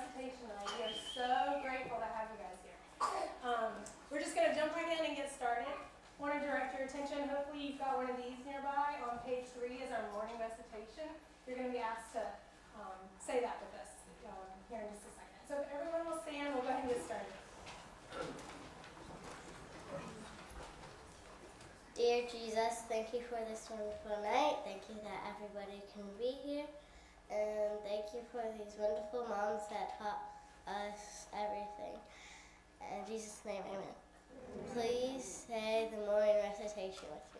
Recitation night. We are so grateful to have you guys here. We're just going to jump right in and get started. I want to direct your attention. Hopefully you've got one of these nearby. On page 3 is our morning recitation. You're going to be asked to say that with us here in just a second. So if everyone will stand, we'll go ahead and get started. Dear Jesus, thank you for this wonderful night. Thank you that everybody can be here. And thank you for these wonderful moms that taught us everything. In Jesus' name, amen. Please say the morning recitation with me.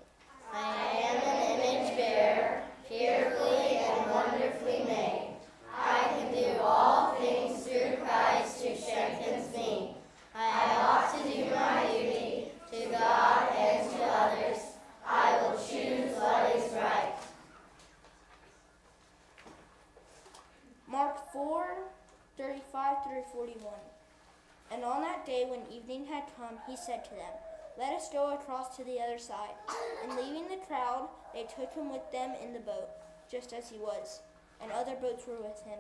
I am an image bearer, fearfully and wonderfully made. I can do all things through Christ who strengthens me. I ought to do my duty to God and to others. I will choose what is right. Mark 4:35-41. And on that day when evening had come, he said to them, "Let us go across to the other side." And leaving the crowd, they took him with them in the boat, just as he was, and other boats were with him.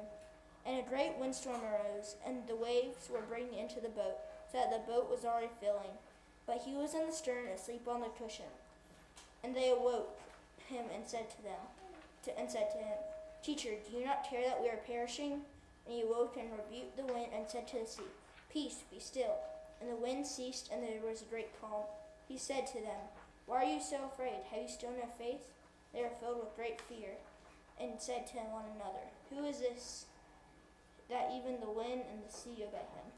And a great windstorm arose, and the waves were breaking into the boat, so that the boat was already filling. But he was in the stern, asleep on the cushion. And they awoke him and said to him, "Teacher, do you not care that we are perishing?" And he awoke and rebuked the wind and said to the sea, "Peace, be still." And the wind ceased, and there was a great calm. He said to them, "Why are you so afraid? Have you still no faith?" They were filled with great fear, and said to one another, "Who is this, that even the wind and the sea obey him?"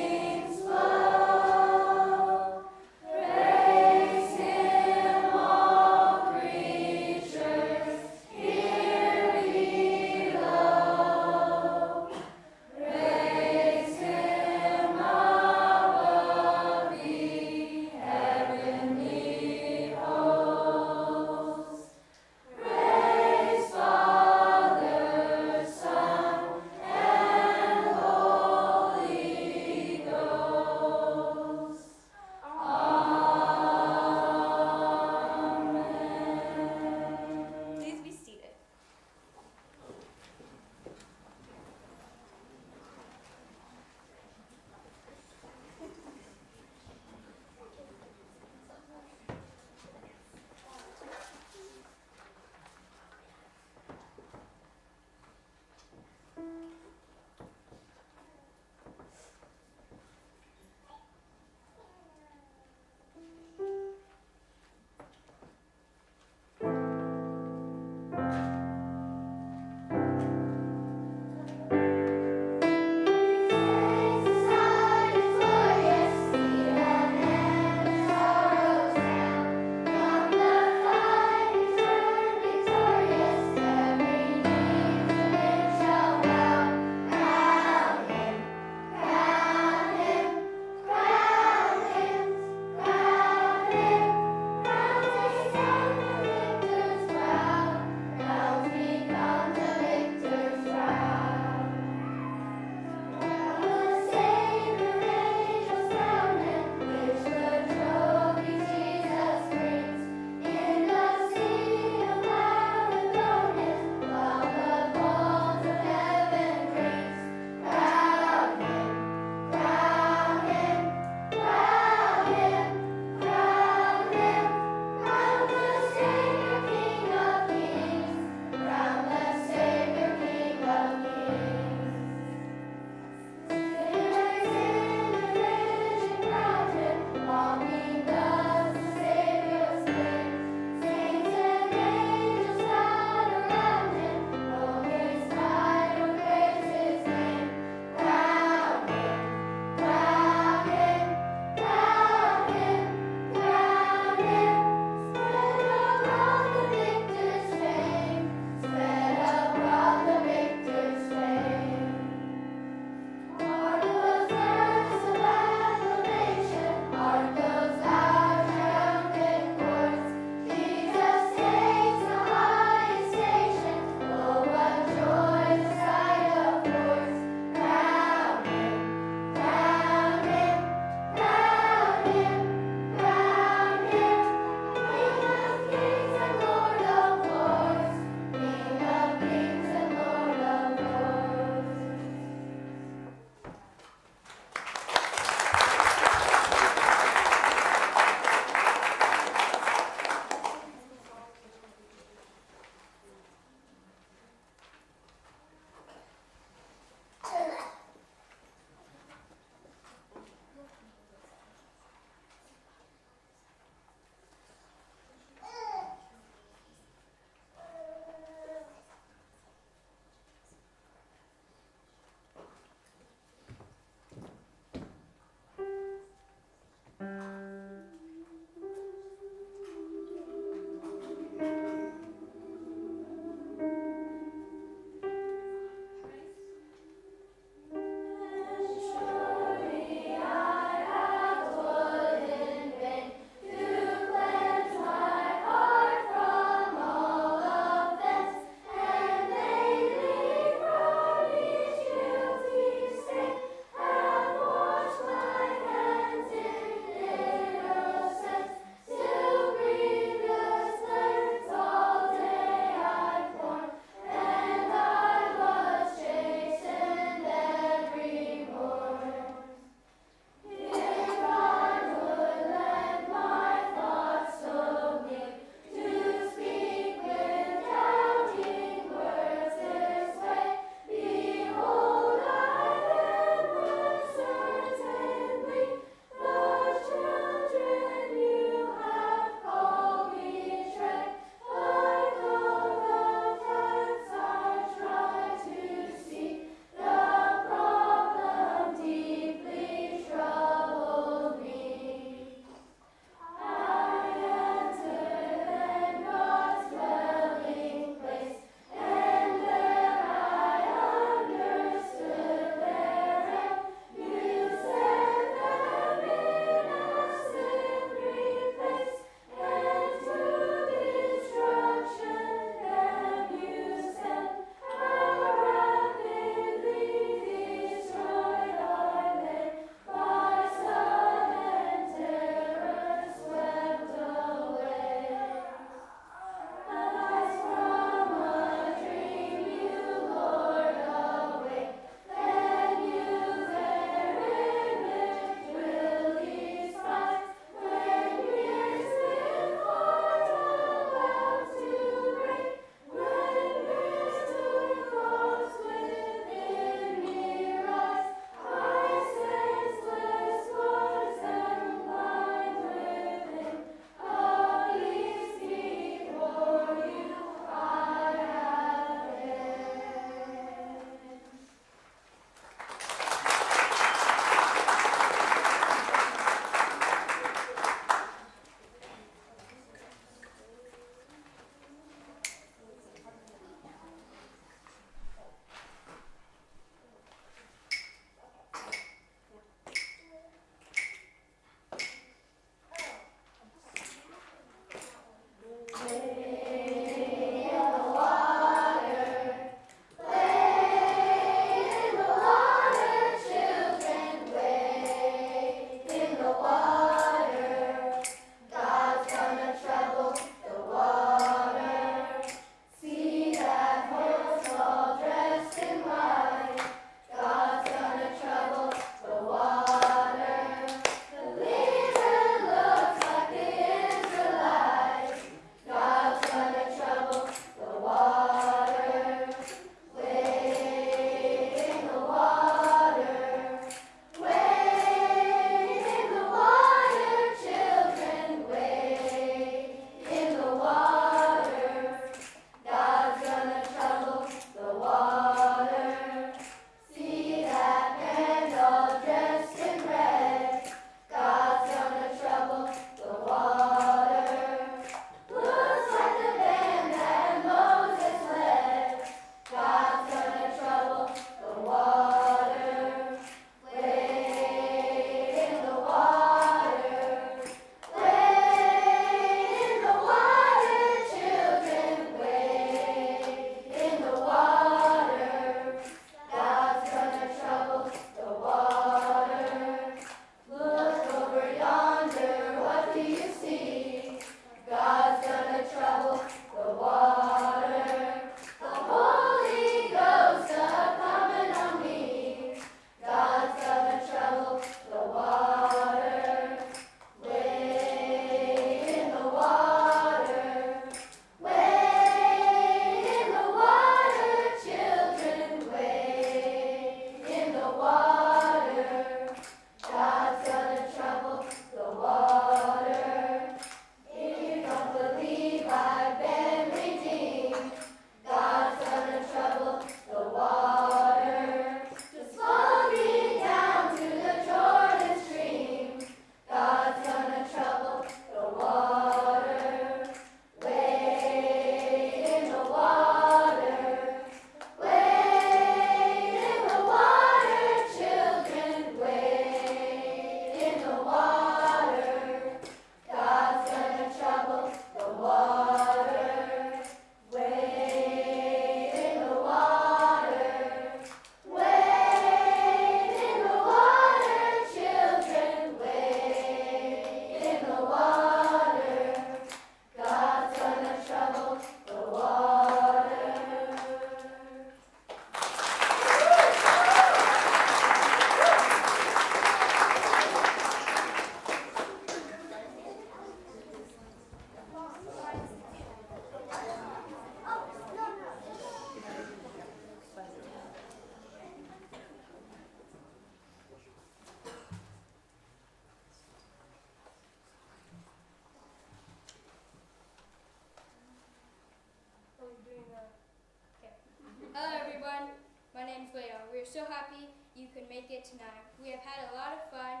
make it tonight. We have had a lot of fun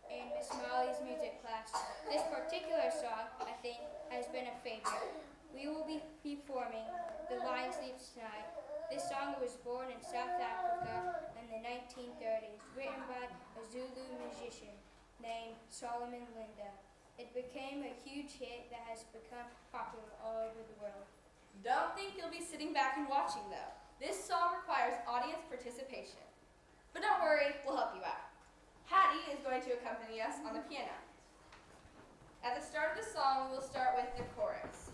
in Miss Molly's music class. This particular song, I think, has been a favorite. We will be performing The Lion Sleeps Tonight. This song was born in South Africa in the 1930s, written by a Zulu musician named Solomon Linda. It became a huge hit that has become popular all over the world. Don't think you'll be sitting back and watching, though. This song requires audience participation. But don't worry, we'll help you out. Hattie is going to accompany us on the piano. At the start of the song, we will start with the chorus.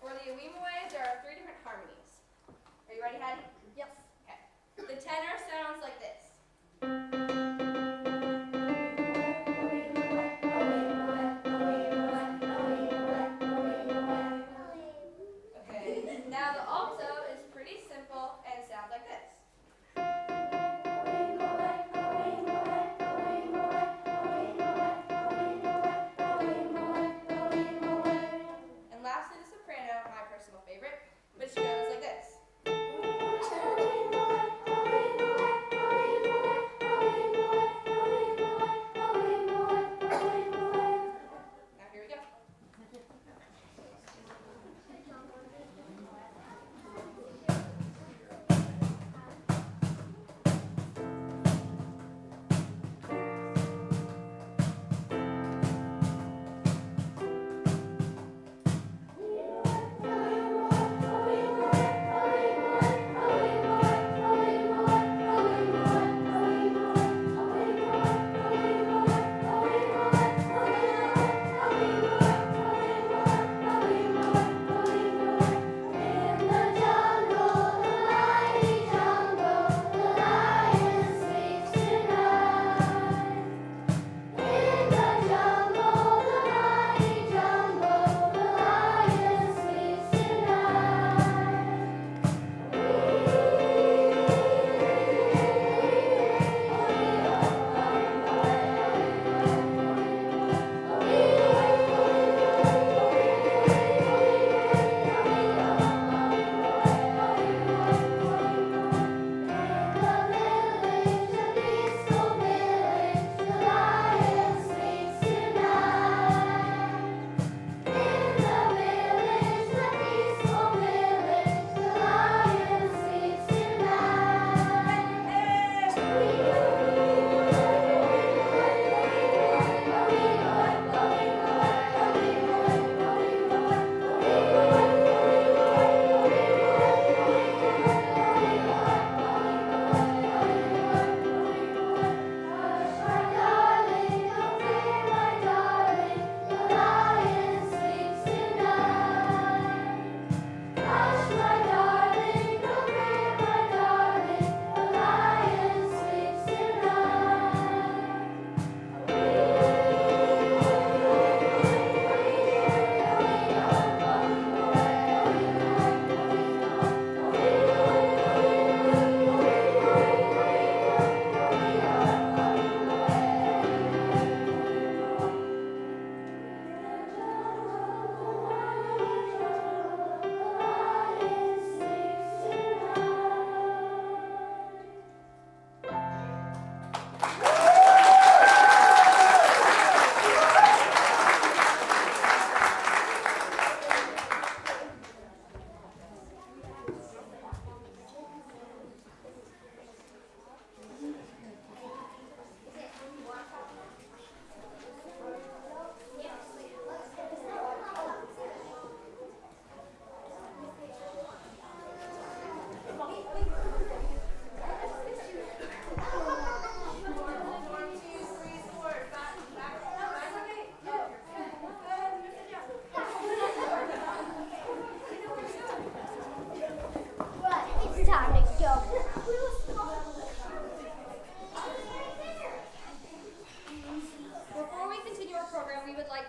For the Awimaway, there are 3 different harmonies. Are you ready, Hattie? Yes. Okay. The tenor sounds like this. Okay. Now the alto is pretty simple and sounds like this. And lastly, the soprano, my personal favorite, which goes like this. Now here we go.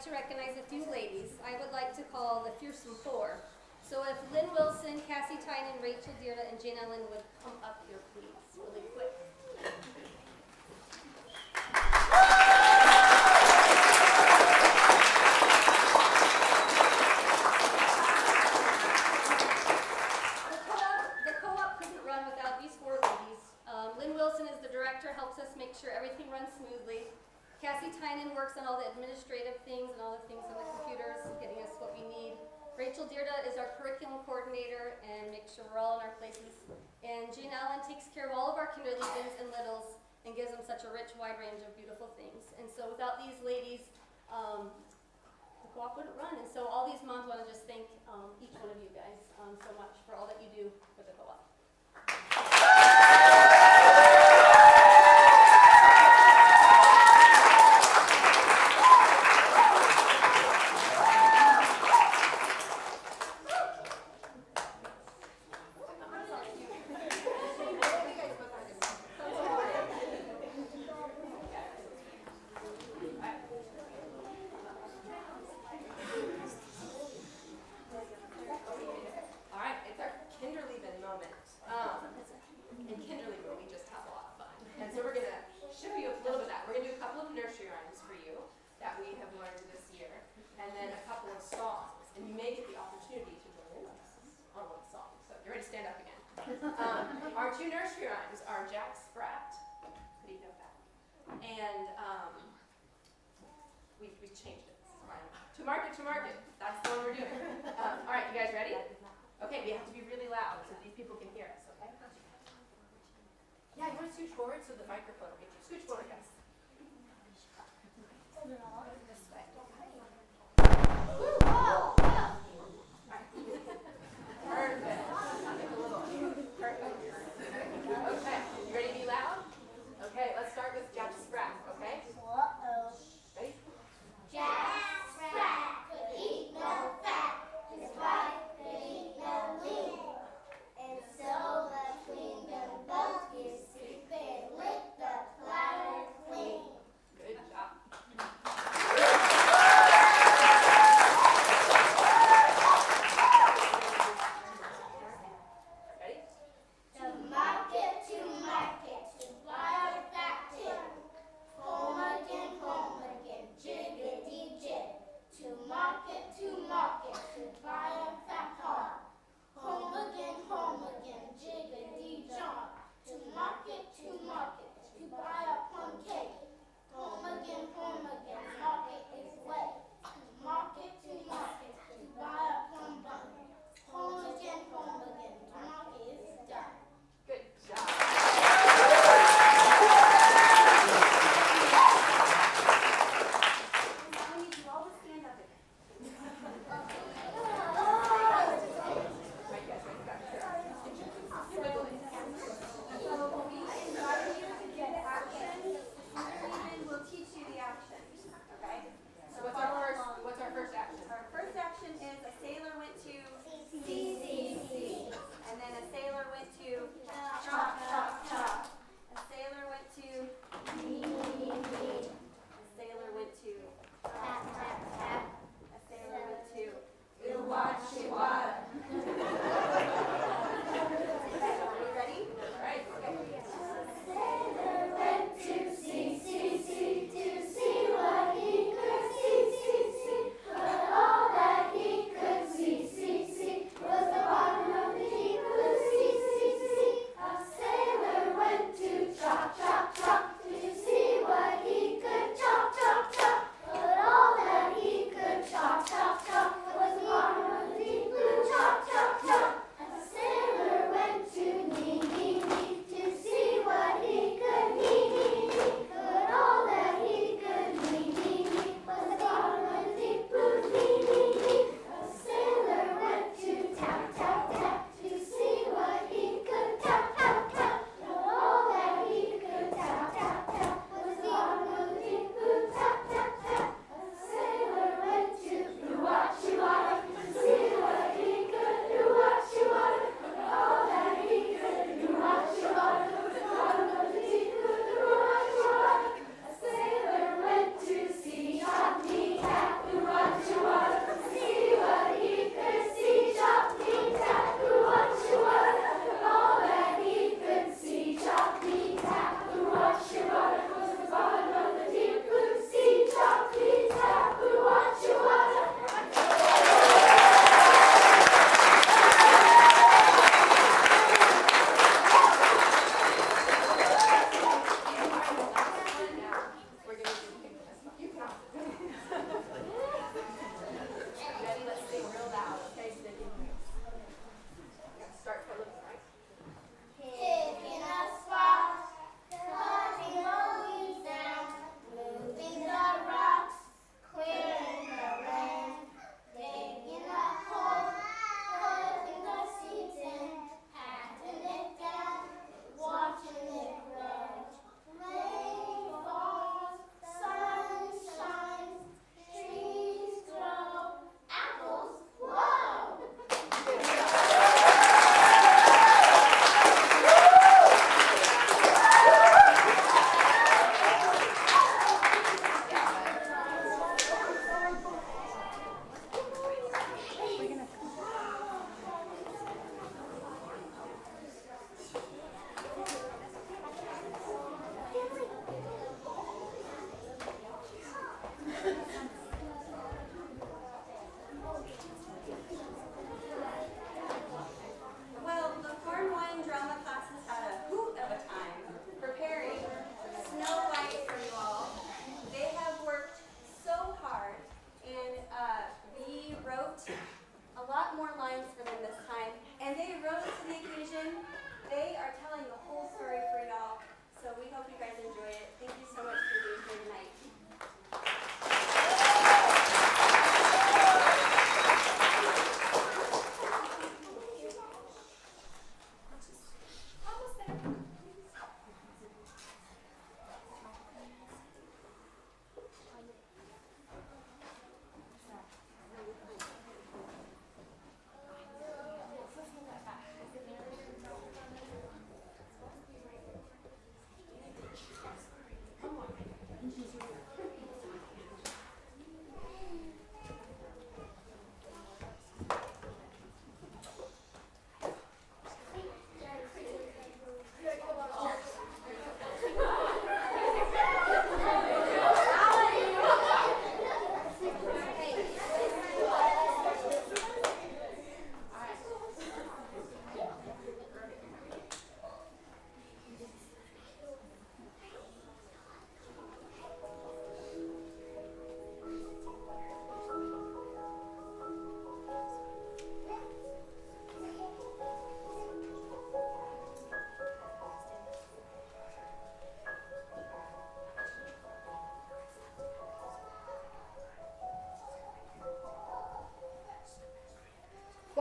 to recognize a few ladies. I would like to call the Fearsome Four. So if Lynn Wilson, Cassie Tynan, Rachel Dearda, and Jane Ellen would come up here, please, really quick. The co-op couldn't run without these four ladies. Lynn Wilson is the sure everything runs smoothly. Cassie Tynan works on all the administrative things and all the things on the computers, getting us what we need. Rachel Dearda is our curriculum coordinator and makes sure we're all in our places. And Jean Allen takes care of all of our kindergartens and littles and gives them such a rich, wide range of beautiful things. And so without these ladies, the co-op wouldn't run. And so all these moms want to just thank each one of you guys so much for all that you do for the co-op. All right, it's our Kinderleben moment. In Kinderleben, we just have a lot of fun. And so we're going to show you a little bit of that. We're going to do a couple of nursery rhymes for you that we have learned this year, and then a couple of songs. And you may get the opportunity to join in with us on one song. So you're ready to stand up again. Our two nursery rhymes are Jack Sprat, how do you know that? And we've changed it. This is fine. To market. That's the one we're doing. All right, you guys ready? Okay, we have to be really loud so these people can hear us, okay? Yeah, you want to scooch forward so the microphone will get you. Scooch forward, guys. This way. Woo! All right. Perfect. Make a little. Perfect. Okay, you ready to be loud? Okay, let's start with Jack Sprat, okay? Uh-oh. Ready? Jack Sprat could eat no fat. His wife could eat no meat. And so between them both his secret licked the platter clean. Good job.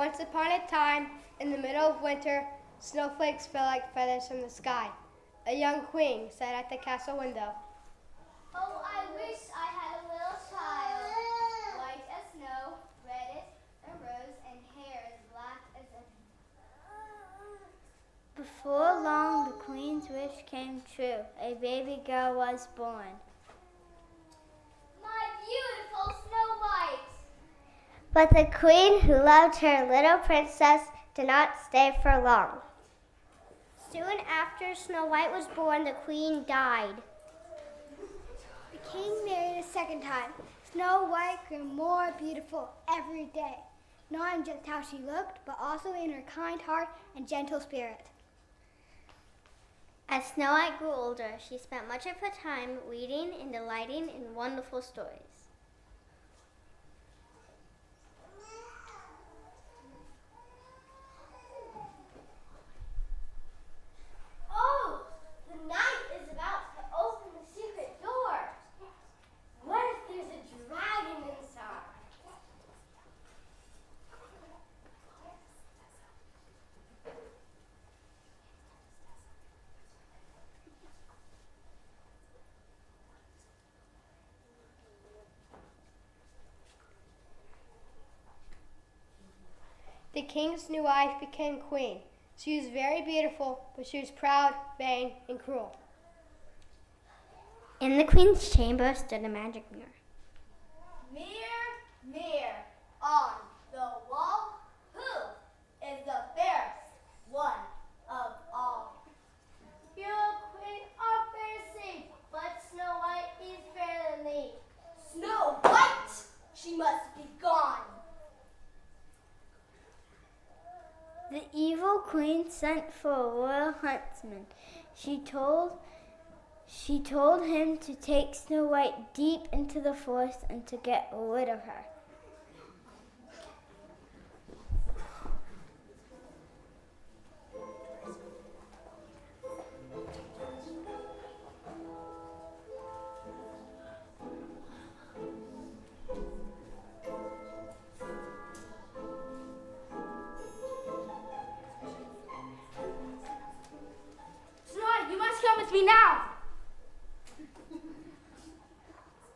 Once upon a time, in the middle of winter, snowflakes fell like feathers from the sky. A young queen sat at the castle window. Oh, I wish I had a little child, white as snow, red as a rose, and hair as black as a... Before long, the queen's wish came true. A baby girl was born. My beautiful Snow White! But the queen, who loved her little princess, did not stay for long. Soon after Snow White was born, the queen died. The king married a second time. Snow White grew more beautiful every day, not in just how she looked, but also in her kind heart and gentle spirit. As Snow White grew older, she spent much of her time reading and delighting in wonderful stories. Oh, the knight is about to open the secret door. What if there's a dragon inside? The king's new wife became queen. She was very beautiful, but she was proud, vain, and cruel. In the queen's chamber stood a magic mirror. Mirror, mirror, on the wall, who is the fairest one of all? You, queen, are fair to see, but Snow White is fairer than thee. Snow White, she must be gone. The evil queen sent for a royal huntsman. She told him to take Snow White deep into the forest and to get rid of her. Snow White, you must come with me now.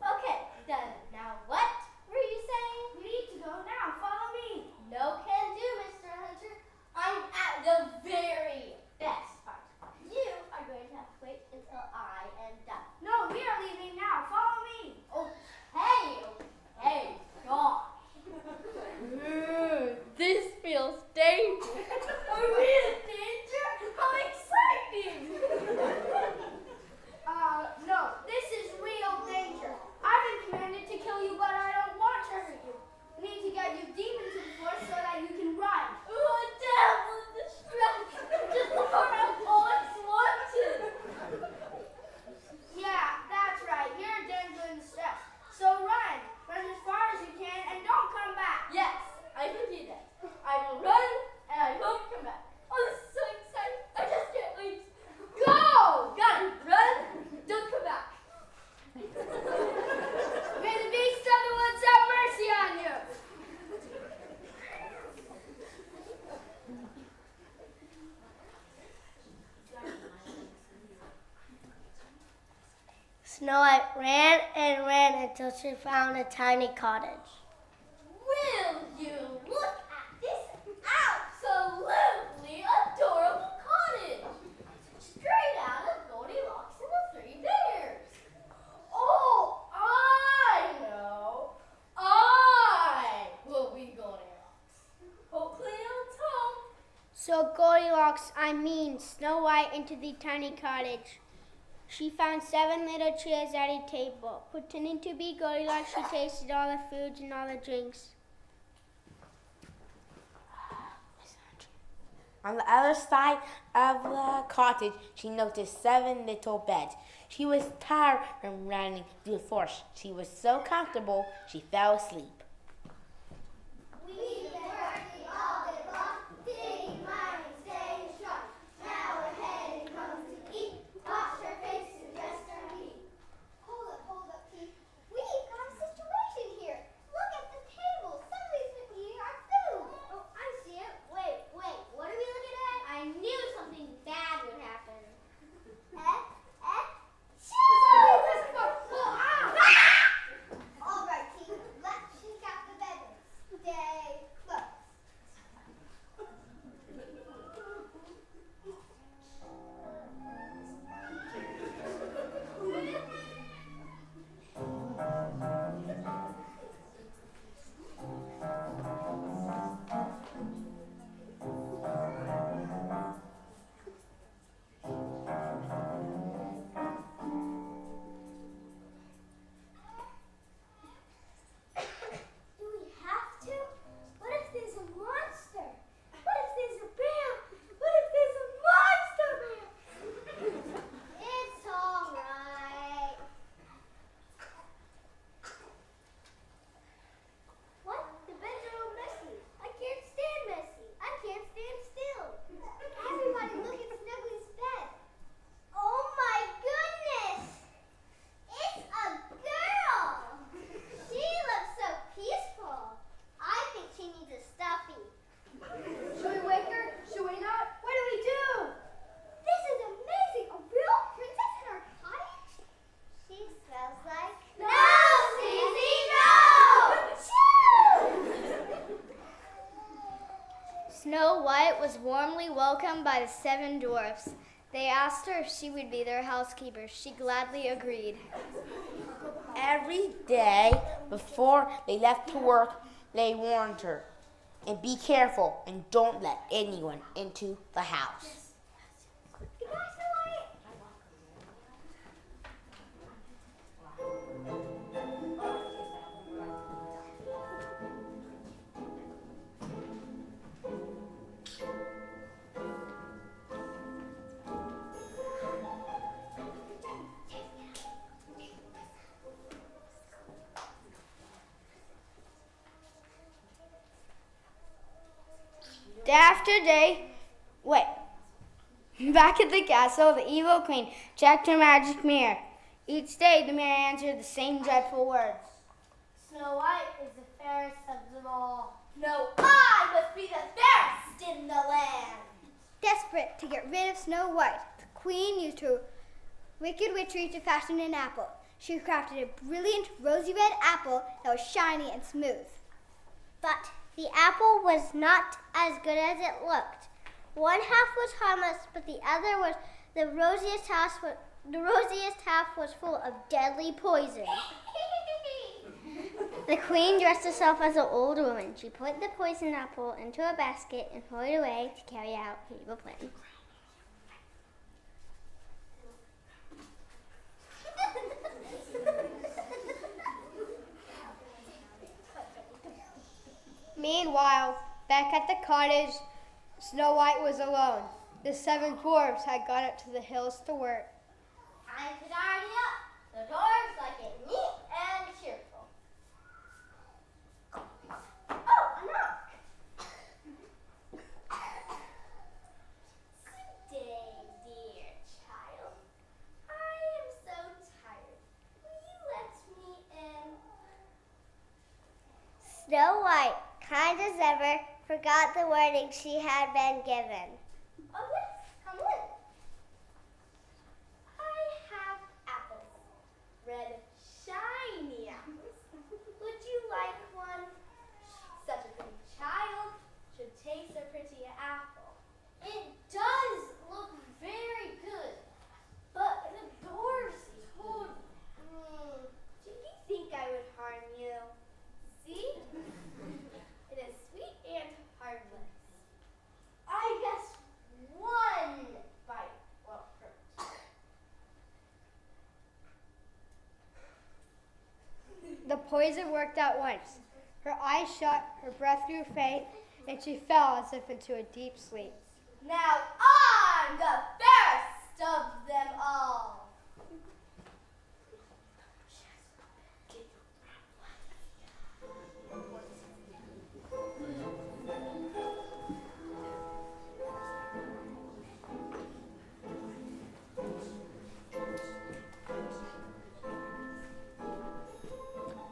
Okay, then now what were you saying? We need to go now. Follow me. No can do, Mr. Hunter. I'm at the very best part. You are going to have to wait until I am done. No, we are leaving now. Follow me. Okay, God. This feels dangerous. Are we in danger? How exciting! No, this is real danger. I've been commanded to kill you, but I don't want to hurt you. I need to get you deep into the forest so that you can run. Ooh, a devil distraction! Just before I always wanted. Yeah, that's right. You're a danger in distress. So run. Run as far as you can and don't come back. Yes, I can do that. I will run and I won't come back. Oh, this is so exciting. I just can't wait. Go! Got it. Run. Don't come back. May the beasts of the woods have mercy on you. Snow White ran and ran until she found a tiny cottage. Will you look at this absolutely adorable cottage? Straight out of Goldilocks and the Three Bears. Oh, I know. I will be Goldilocks. Hopefully it'll tell. So Goldilocks, Snow White, into the tiny cottage. She found 7 little chairs at a table. Pretending to be Goldilocks, she tasted all the foods and all the drinks. On the other side of the cottage, she noticed 7 little beds. She was tired from running through the forest. She was so comfortable, she fell asleep. We've been working all day long, digging, mining, staying strong. Now we're heading home to eat. Wash our faces and rest our feet. Hold up, Pete. We've got a situation here. Look at the table. Somebody's been eating our food. Oh, I'm welcomed by the 7 dwarfs. They asked her if she would be their housekeeper. She gladly agreed. Every day before they left to work, they warned her, and be careful and don't let anyone into the house. Back at the castle, the evil queen checked her magic mirror. Each day, the mirror answered the same dreadful words. Snow White is the fairest of them all. No, I must be the fairest in the land. Desperate to get rid of Snow White, the queen used her wicked witchery to fashion an apple. She crafted a brilliant rosy red apple that was shiny and smooth. But the apple was not as good as it looked. One half was harmless, but the other was the rosiest half was full of deadly poison. The queen dressed herself as an old woman. She put the poison apple into a basket and hurried away to carry out her evil plan. Meanwhile, back at the cottage, Snow White was alone. The 7 dwarfs had gone up to the hills to work. Time to tidy up. The doors like it neat and cheerful. Oh, a knock. Good day, dear child. I am so tired. Will you let me in? Snow White, kind as ever, forgot the warning she had been given. Oh yes, come in. I have apples. Red, shiny apples. Would you like one? Such a pretty child should taste a pretty apple. It does look very good, but the dwarfs told me. Do you think I would harm you? See? It is sweet and harmless. I guess one bite will hurt. The poison worked at once. Her eyes shut, her breath grew faint, and she fell as if into a deep sleep. Now I'm the fairest of them all.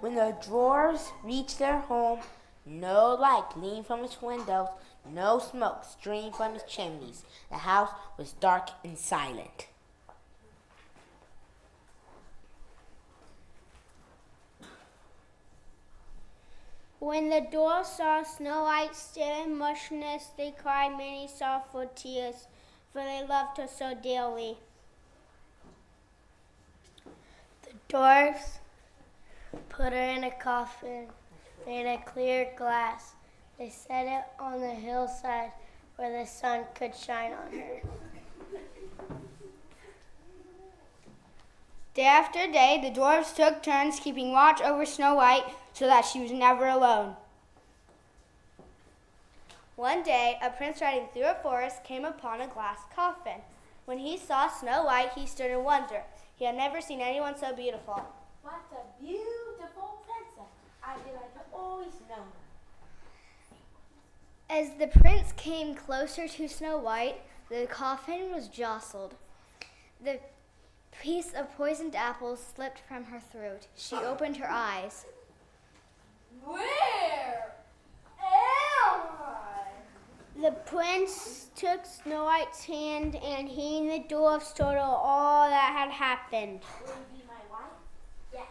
When the dwarves reached their home, no light gleamed from its windows, no smoke streamed from its chimneys. The house was dark and silent. When the dwarfs saw Snow White still and motionless, they cried many sorrowful tears, for they loved her so dearly. The dwarfs put her in a coffin made of clear glass. They set it on the hillside where the sun could shine on her. Day after day, the dwarfs took turns keeping watch over Snow White so that she was never alone. One day, a prince riding through a forest came upon a glass coffin. When he saw Snow White, he stood in wonder. He had never seen anyone so beautiful. What a beautiful princess. I feel like I've always known her. As the prince came closer to Snow White, the coffin was jostled. The piece of poisoned apple slipped from her throat. She opened her eyes. Where am I? The prince took Snow White's hand, and he and the dwarfs told her all that had happened. Will you be my wife? Yes.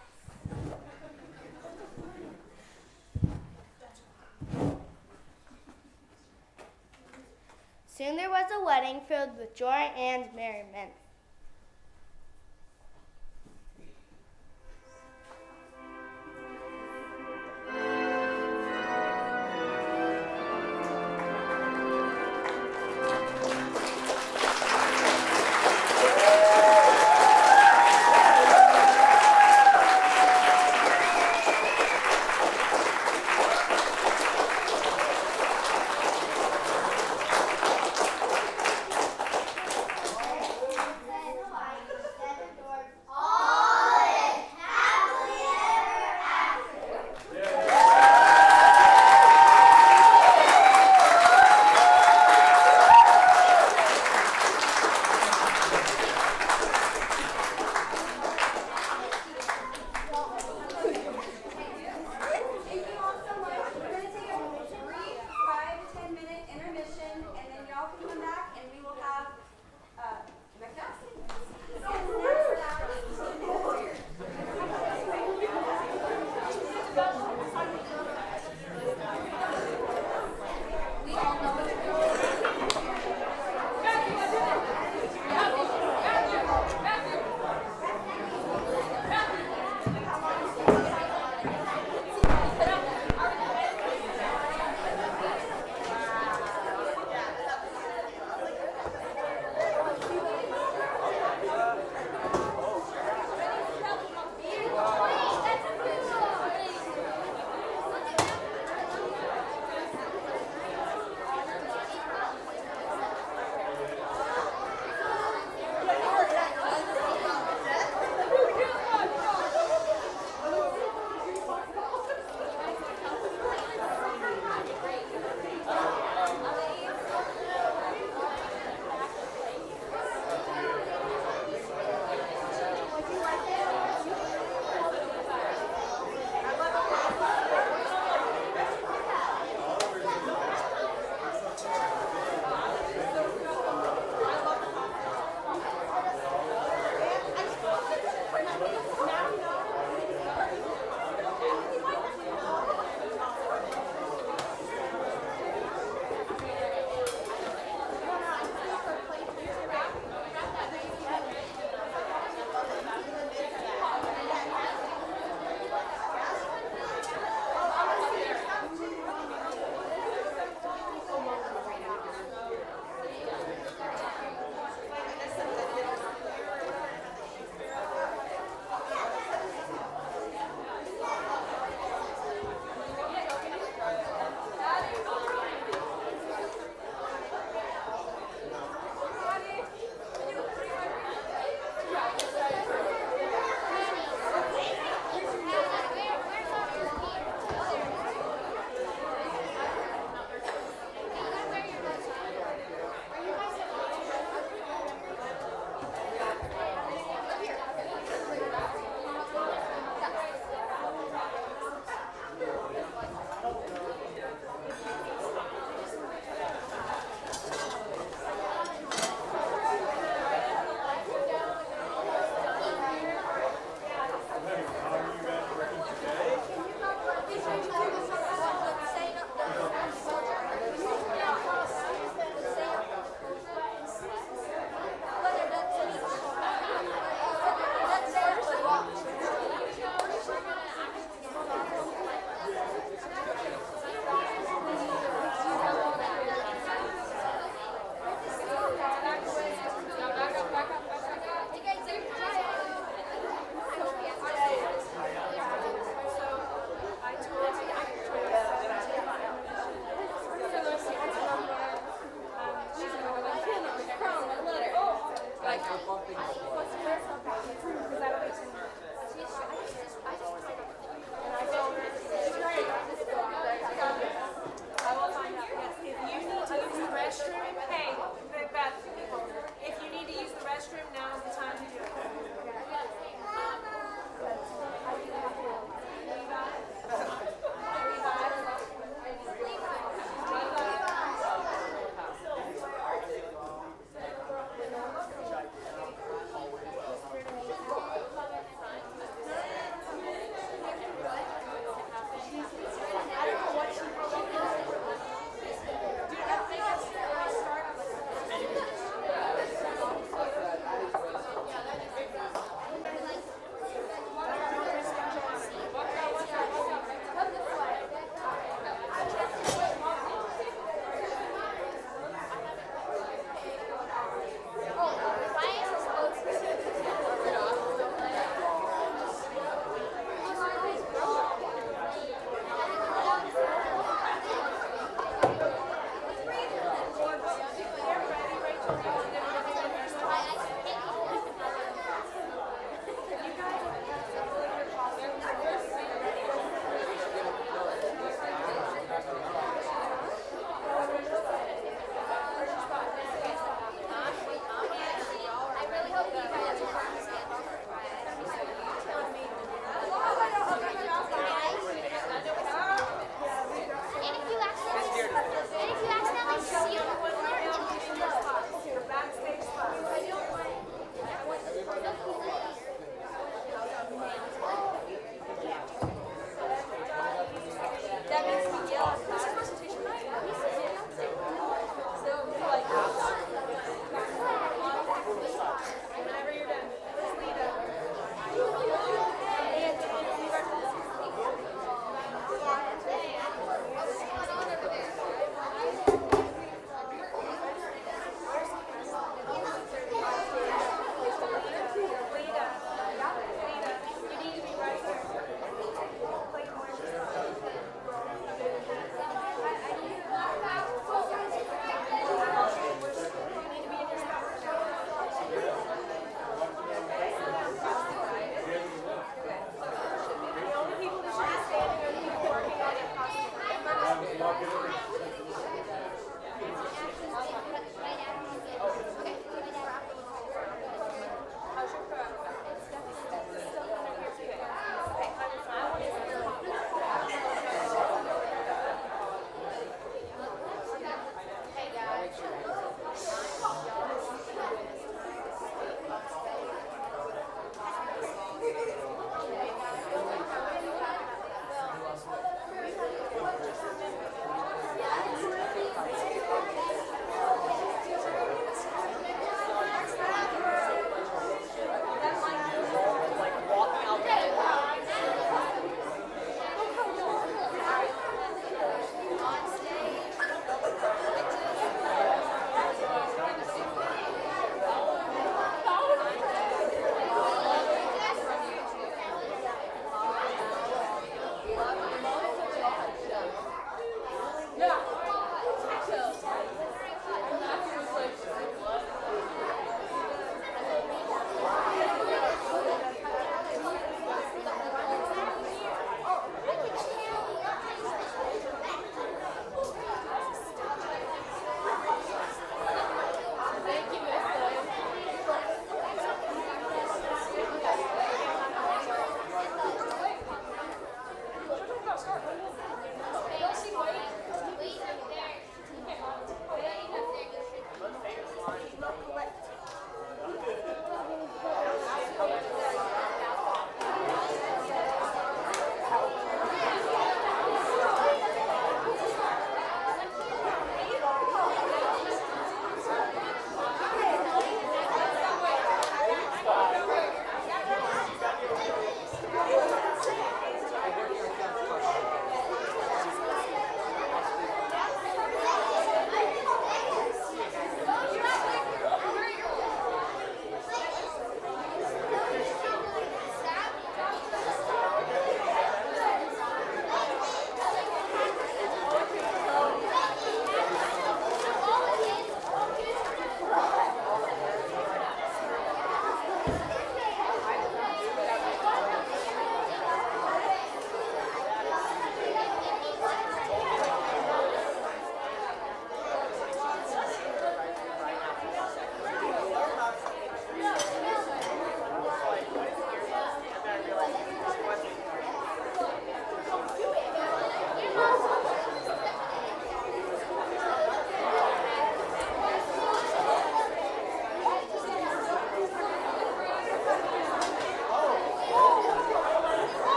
Soon there was a wedding filled with joy and merriment.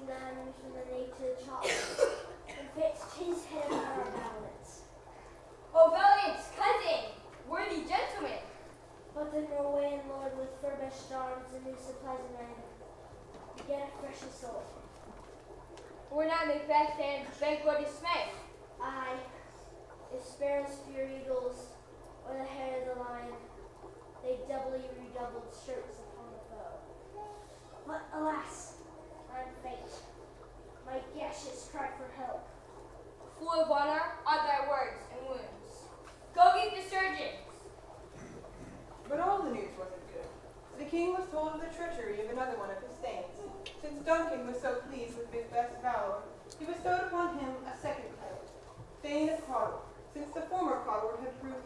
raising the hand from the knee to the chop and fixed his head on our balance. O valiant cousin, worthy gentleman! But the Norwegian lord with furbished arms and new supplies of men get a fresh assault. Were not Macbeth and Banquo dismay? Aye, if sparrows fear eagles, or the hair of the lion, they doubly redoubled strokes upon the foe. But alas, I'm faint. My gashes cry for help. Full of honor are thy words and wounds. Go get the surgeons. But all the news wasn't good. The king was told of the treachery of another one of his thanes. Since Duncan was so pleased with Macbeth's valor, he bestowed upon him a second title, Thane of Cawdor, since the former Cawdor had proved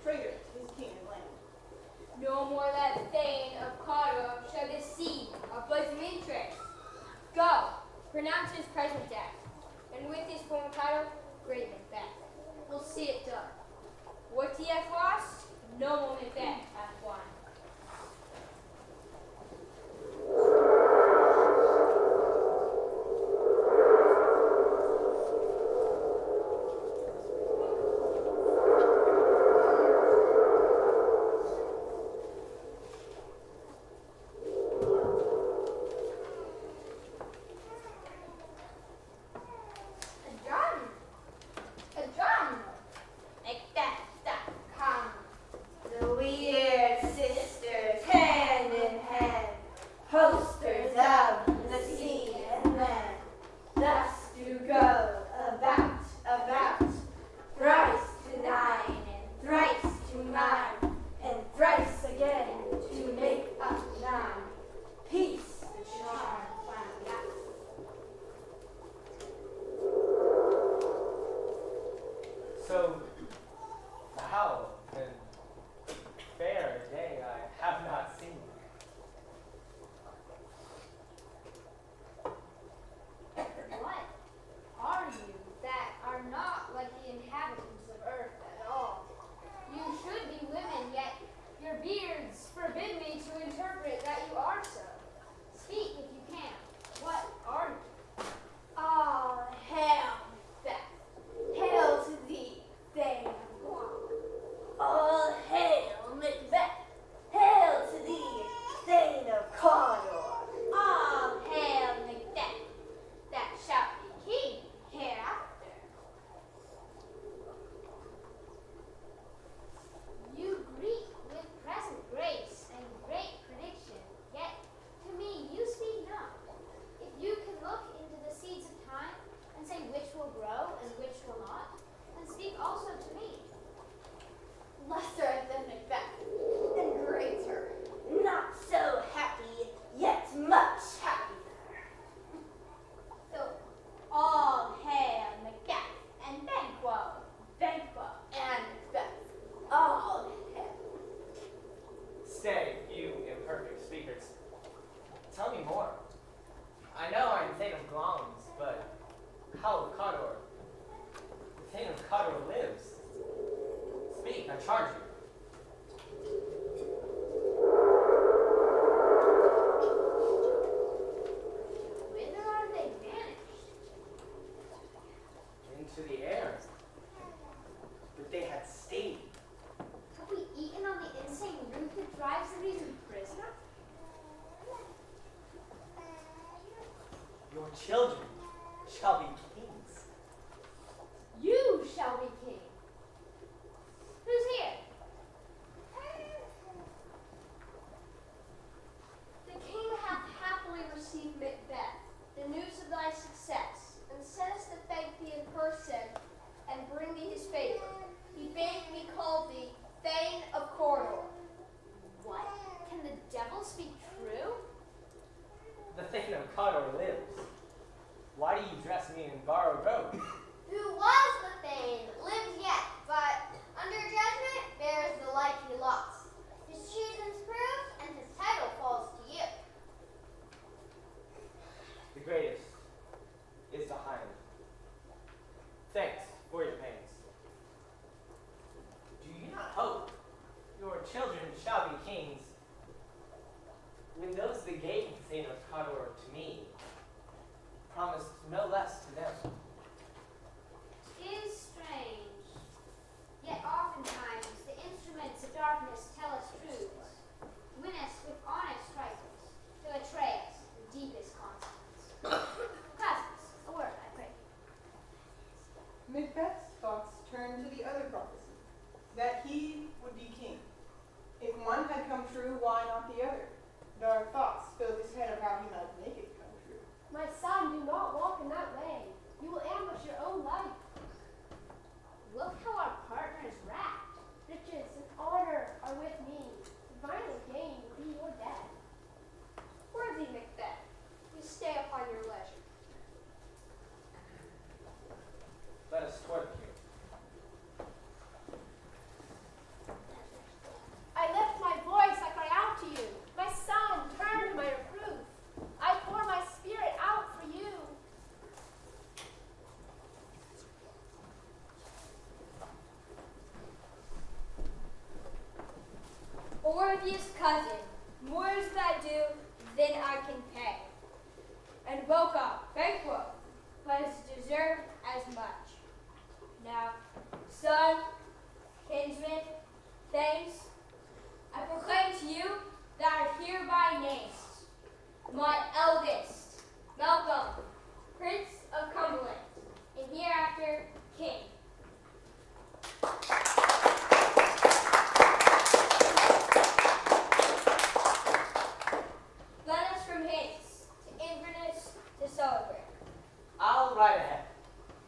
traitor to his king and land. No more that Thane of Cawdor shall deceive our bosom interest. Go, pronounce his present death, and with his former title, Great Macbeth. We'll see it done. What he hath lost, no more Macbeth hath won. one had come true, why not the other? Dark thoughts filled his head of how he might make it come true. My son, do not walk in that way. You will ambush your own life. Look how our partner is wrapped. Riches and honor are with me. Final gain will be your death. Worthy Macbeth, you stay upon your leisure. Let us toward the king. I lift my voice, I cry out to you. My son, turn to my reproof. I pour my spirit out for you. O worthiest cousin, more is that due than I can pay. And welcome, banquet, but is deserved as much. Now, son, kinsman, thanks, I proclaim to you that I hereby name my eldest, Malcolm, Prince of Cumberland, and hereafter King. Let us from hence to Inverness to celebrate. I'll ride ahead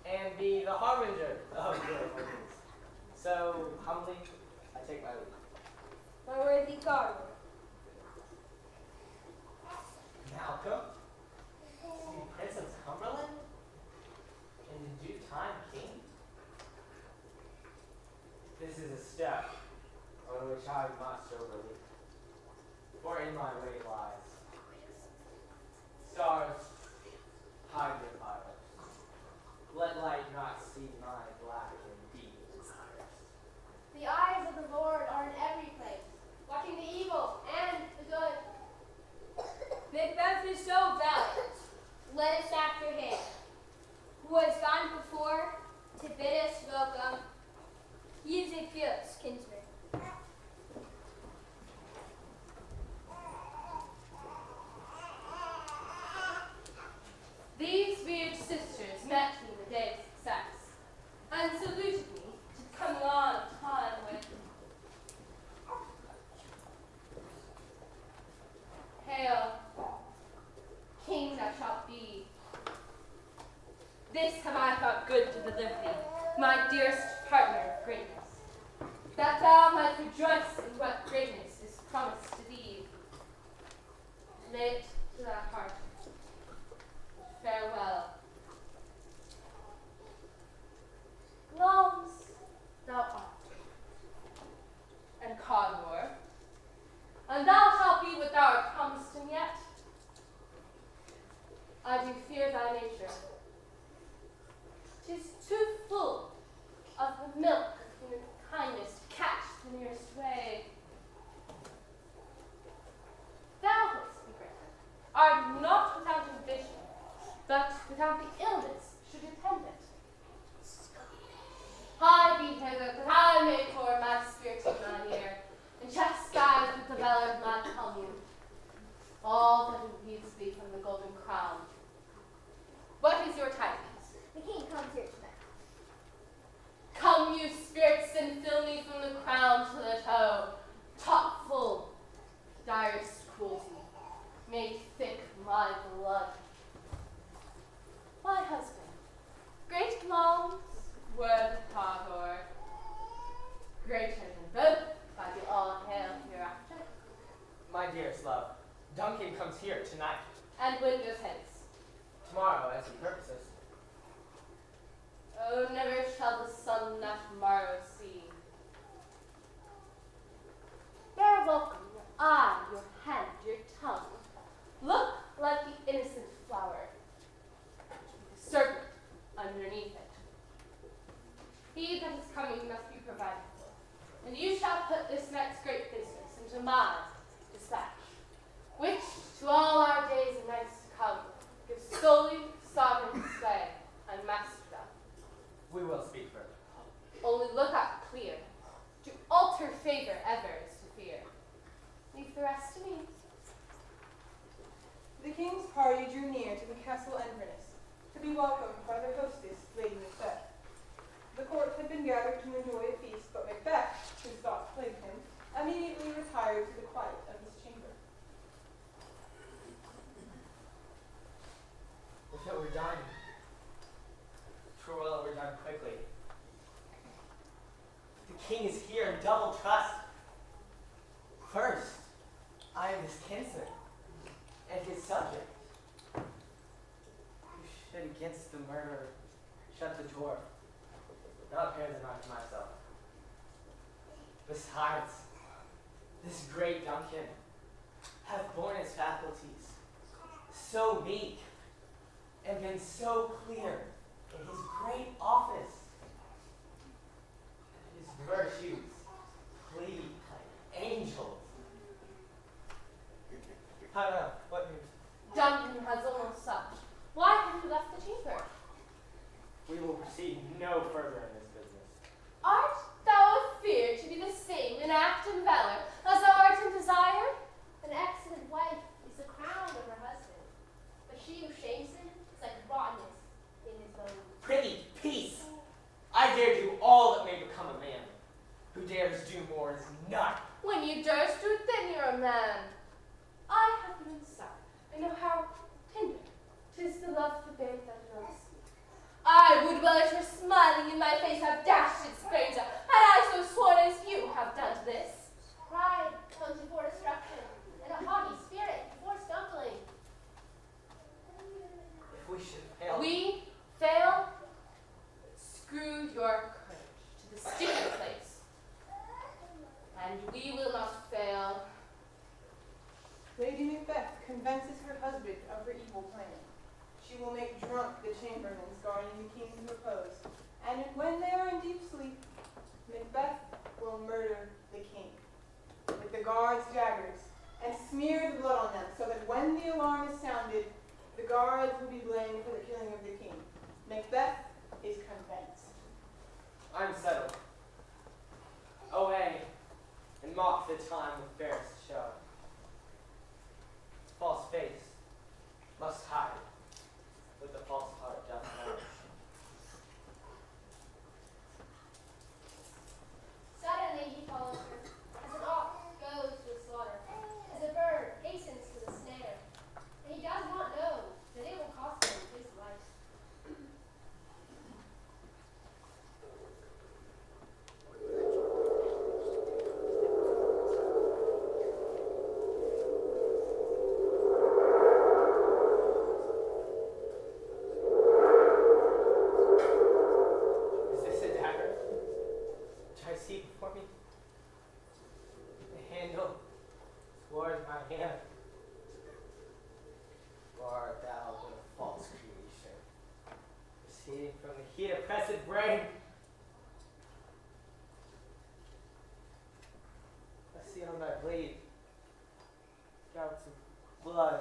and be the harbinger of good fortunes. So humbly, I take my leave. My worthy Cardinal. Malcolm, to be Prince of Cumberland, and in due time King. This is a step on which I must overleap, for in my way lies stars, hide your fire. Let light not see my black and deep desires. The eyes of the Lord are in every place, watching the evil and the good. Macbeth is so valiant. Let us after him, who has gone before to bid us welcome. He is a fearless kinsman. These weird sisters met me the day of success, and saluted me to come along time with. Hail, king thou shalt be. This have I thought good to deliver thee, my dearest partner of greatness, that thou might rejoice in what greatness is promised to thee. Lay it to thy heart. Farewell. Longs thou art, and Cawdor, and thou shalt be what thou art promised him yet. I do fear thy nature. 'Tis too full of the milk of human kindness to catch the nearest way. Thou, secret, art not without ambition, but without the illness should attend it. Hie thee hither, that I may pour my spirit in thine ear, and chastise with the valor of my commune all that impedes thee from the golden crown. What is your tidings? The king comes here tonight. Come, you spirits, and fill me from the crown to the toe, top full, direst cruelty, make thick my blood. My husband, great longs, word Cawdor, greater than both, by the all hail hereafter. My dearest love, Duncan comes here tonight. And when goes hence? Tomorrow, as he purposes. Oh, never shall the sun that morrow see. Bear welcome your eye, your hand, your tongue. Look like the innocent flower, with the serpent underneath it. He that is coming must be provided for, and you shall put this next great business into my dispatch, which to all our days and nights to come gives solely sovereign sway and masterdom. We will speak further. Only look up clear. To alter favor ever is to fear. Leave the rest to me. The king's party drew near to the castle Inverness, to be welcomed by their hostess, Lady Macbeth. The court had been gathered to enjoy a feast, but Macbeth, whose thoughts plagued him, immediately retired retired to the quiet of his chamber. If it were done, well, it were done quickly. The king is here in double trust. First, I am his kinsman and his subject. You should, against the murderer, shut the door, not pare the knife myself. Besides, this great Duncan hath borne his faculties so meek and been so clear in his great office. His virtues plead like angels. I don't know, what news? Duncan has almost supped. Why have you left the chamber? We will proceed no further in this business. Art thou afeard to be the same in act and valor as thou art in desire? An excellent wife is the crown of her husband, but she who shames him is like rottenness in his bones. Prithee, peace! I dare do all that may become a man. Who dares do more is none. When you durst do it, then you're a man. I have been inside. I know how tender 'tis the love of the babe that loves me. I would well it were smiling in my face have dashed it, stranger, had I so sworn as you have done to this. Pride comes before destruction, and a haughty spirit before stumbling. If we should fail, We fail? Screw your courage to the sticking place. And we will not fail. Lady Macbeth convinces her husband of her evil plan. She will make drunk the chamberlains guarding the king's repose, and when they are in deep sleep, Macbeth will murder the king with the guards' daggers and smear the blood on them, so that when the alarm is sounded, the guards will be blamed for the killing of the king. Macbeth is convinced. I'm settled. Away, and mock the time with fairest show. False face must hide with the false heart doth know. Suddenly he follows her, as an ox goes to the slaughter, as a bird hastens to the snare, and he does not know that it will cost him his life. Is this a dagger which I see before me? The handle towards my hand. Or art thou but a false creation, proceeding from the heat oppressed brain? I see on thy blade gouts of blood.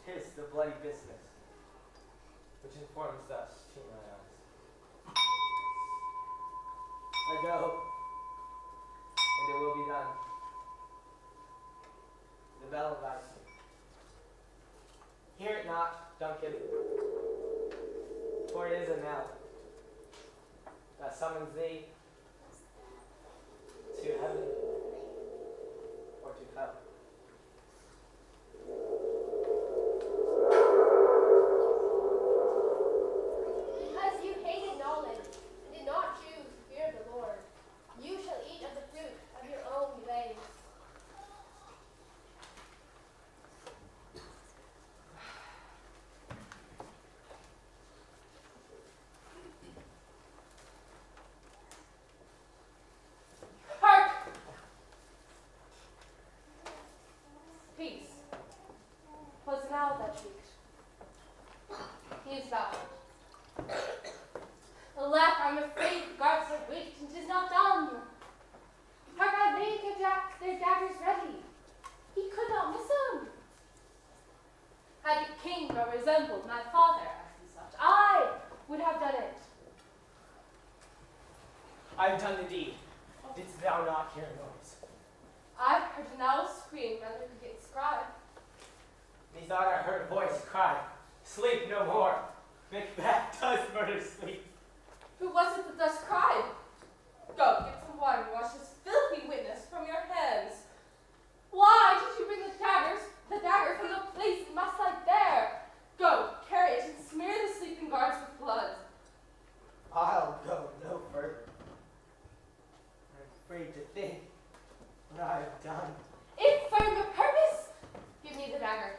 'Tis the bloody business which informs thus to my eyes. I go, and it will be done. The bell invites me. Hear it not, Duncan, for it is a knell that summons thee to heaven or to hell. Because you hated knowledge and did not choose the fear of the Lord, you shall eat of the fruit of your own ways. Hark! Peace. 'Twas an owl that shrieked. He is bound. Alack, I'm afraid the guards are waked and 'tis not done. Hark, I laid their daggers ready. He could not miss 'em. Had the king but resembled my father as he such, I would have done it. I have done the deed. Didst thou not hear a noise? I heard an owl scream and the cricket scribe. Methought I heard a voice cry, "Sleep no more. Macbeth does murder sleep." Who was it that thus cried? Go, get some water and wash this filthy witness from your afraid to think what I've done. If for your purpose, give me the dagger.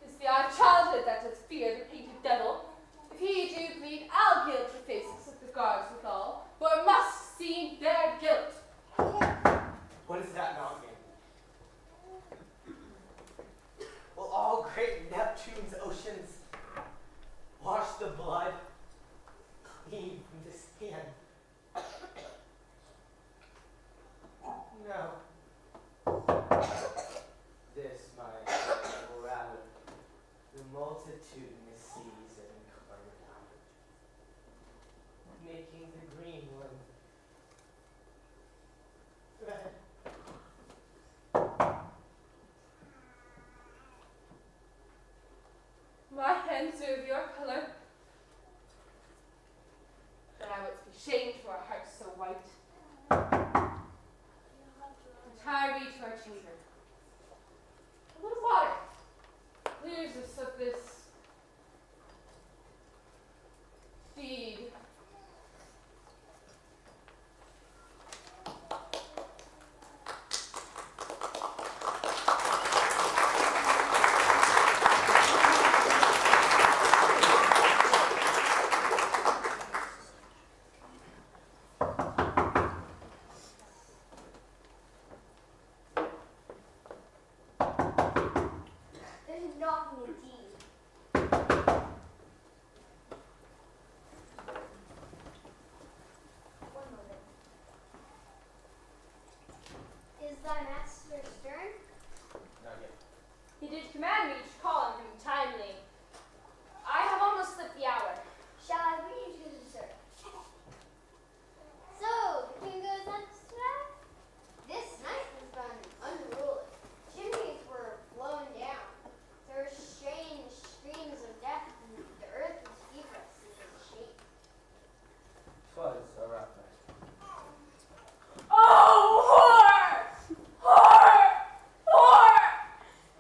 It's the odd childhood that does fear the painted devil. If he do bleed, I'll gild the faces of the guards withal, for it must seem their guilt. What is that knocking? Will all great Neptune's oceans wash the blood clean from this hand? No. This, my or rather, the multitudinous seas and incarnate out, making the Greenland red. My hands are of your color, but I would be shamed for a heart so white. Retire we to our chamber. A little water clears us of this deed. There's a knocking indeed. One moment. Is thy master stern? Not yet. He did command me to call on him timely. I have almost slipped the hour. Shall I read you to him, sir? So, the king goes on tonight? This night has been unruly. Chimneys were blown down. There were strange streams of death, and the earth was feverous in its shape. 'Twas a rough night. Oh, horror! Horror! Horror!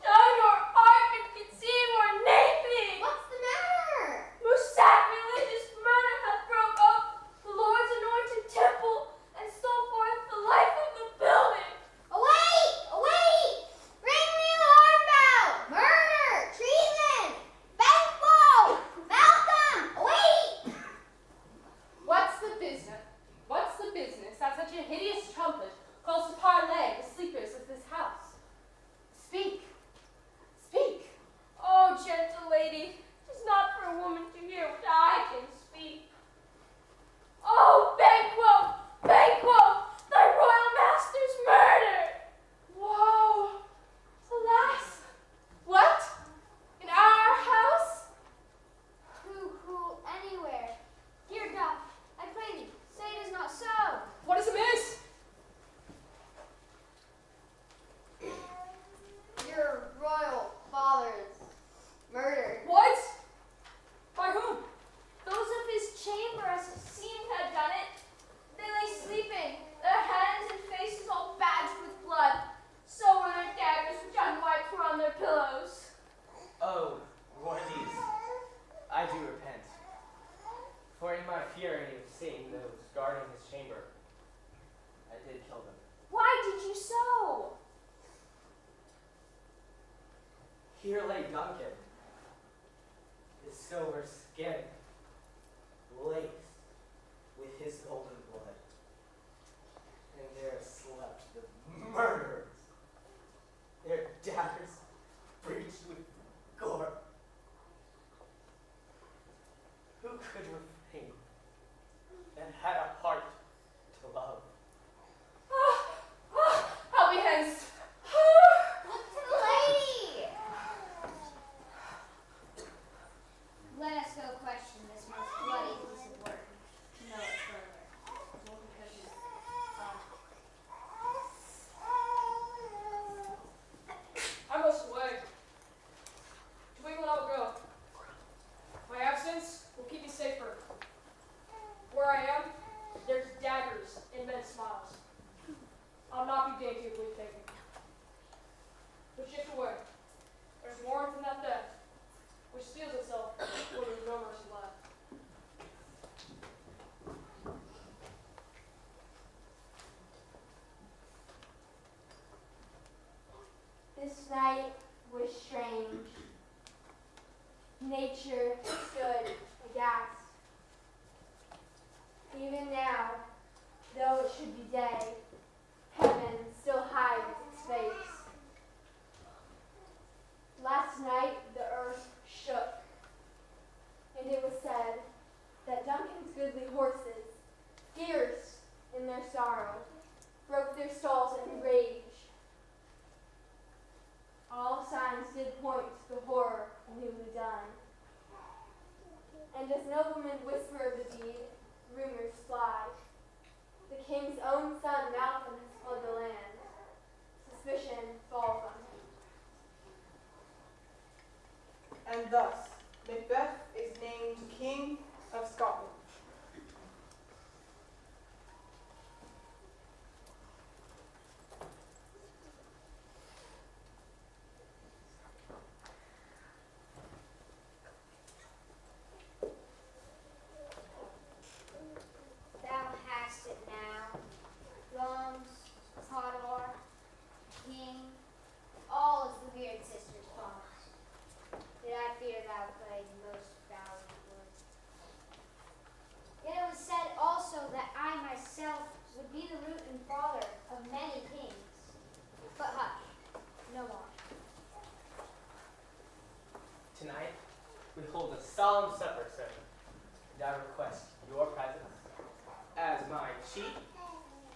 None nor art can conceive or name thee! What's the matter? Most sacrilegious murder hath broke up the Lord's anointed temple and stole forth the life of the building. Await! Await! Bring me the horn bell! Murder! Treason! Banquo! Malcolm! Await! What's the business? What's the business that such a hideous trumpet calls to parley the sleepers of this house? Speak! Speak! Oh, gentle lady, 'tis not for a woman to hear what I can speak. Oh, Banquo! Banquo! Thy royal master's murdered! Woe! Alas! What? In our house? Who, anywhere? Dear God, I pray thee, say it is not so. What is amiss? Your royal father's murdered. What? By whom? Those of his chamber as it seemed had done it. They lay sleeping, their hands and faces all badged with blood. So were their daggers which unwiped were on their pillows. Oh, Wardies, I do repent. For in my fury of seeing those guarding his chamber, I did kill them. Why did you so? Here lay Duncan, his silver skin laced with his golden blood. And there slept the murderers, their daggers breached with gore. Who could refrain and had a heart to love? How we hence? Look to the lady! Let us go question this most bloody piece of work. hold a solemn supper, sir, and I request your presence as my chief.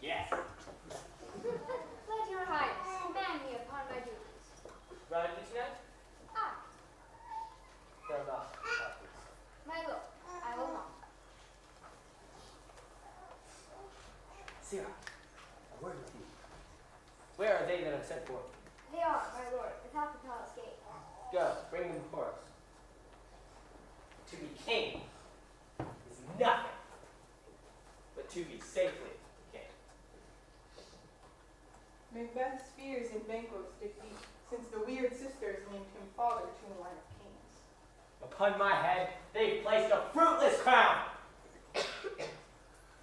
Yes. Let your highness command me upon my duties. Brother Lieutenant, Ah, throw off the copies. my lord, I will not. Sirrah, a word with you. Where are they that are sent for? They are, my lord, without the palace gate. Go, bring them before us. To be king is nothing but to be safely king. Macbeth's fears in Banquo's dig deep, since the weird sisters named him father to a line of kings. Upon my head, they've placed a fruitless crown.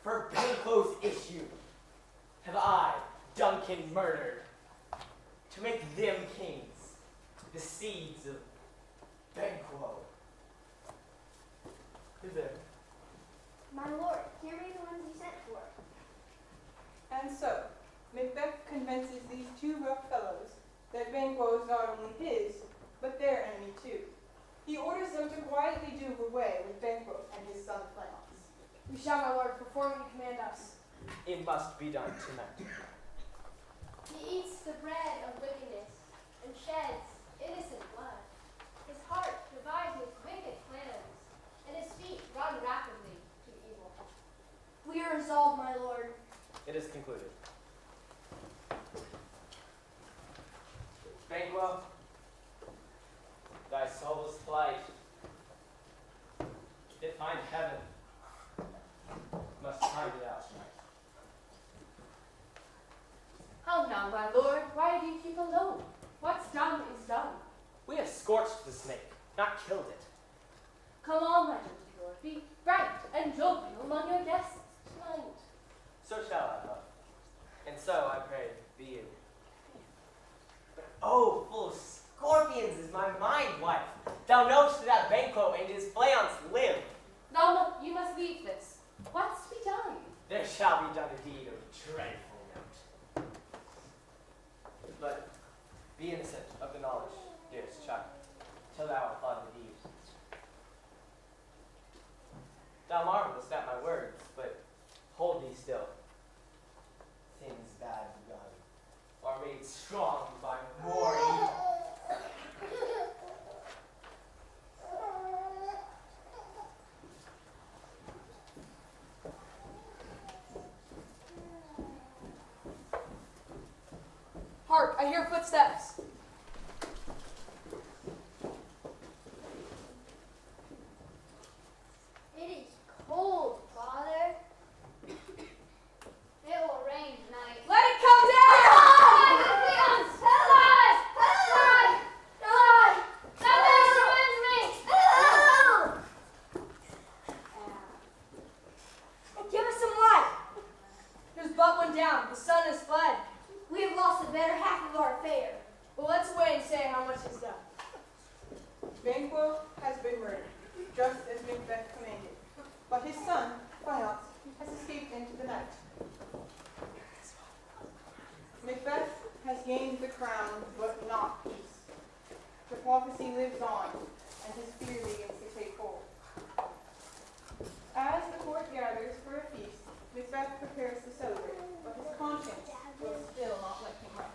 For Banquo's issue have I, Duncan, murdered, to make them kings, the seeds of Banquo. Who's there? My lord, here be the ones you sent for. And so, Macbeth convinces these two rough fellows that Banquo is not only his, but their enemy too. He orders them to quietly do away with Banquo and his son Fleance. We shall, my lord, perform what you command us. It must be done tonight. He eats the bread of wickedness and sheds innocent blood. His heart devises wicked plans, and his feet run rapidly to evil. We are resolved, my lord. It is concluded. Banquo, thy soul's flight, if it find heaven, must find it out tonight. How now, my lord? Why do you keep alone? What's done is done. We have scorched the snake, not killed it. Come on, my gentle lord. Be bright and jovial among your guests tonight. So shall I, love. And so, I pray, be you. But oh, full of scorpions is my mind, wife. Thou knowest that Banquo and his Fleance live. You must leave this. What's to be done? There shall be done a deed of dreadful note. But be innocent of the knowledge, dearest child, till thou applaud the deed. Thou marvelest at my words, but hold thee still. Things bad begun are made strong by more evil. Hark, I hear footsteps. It is cold, father. It will rain tonight. Let it come down! Give us some light. There's but one down. The sun has fled. We have lost the better half of our fare. Well, let's wait and say how much is done. Banquo has been murdered, just as Macbeth commanded. But his son, Fleance, has escaped into the night. Macbeth has gained the crown, but not peace. The prophecy lives on, and his fear begins to take hold. As the court gathers for a feast, Macbeth prepares to celebrate, but his conscience will still not let him rest.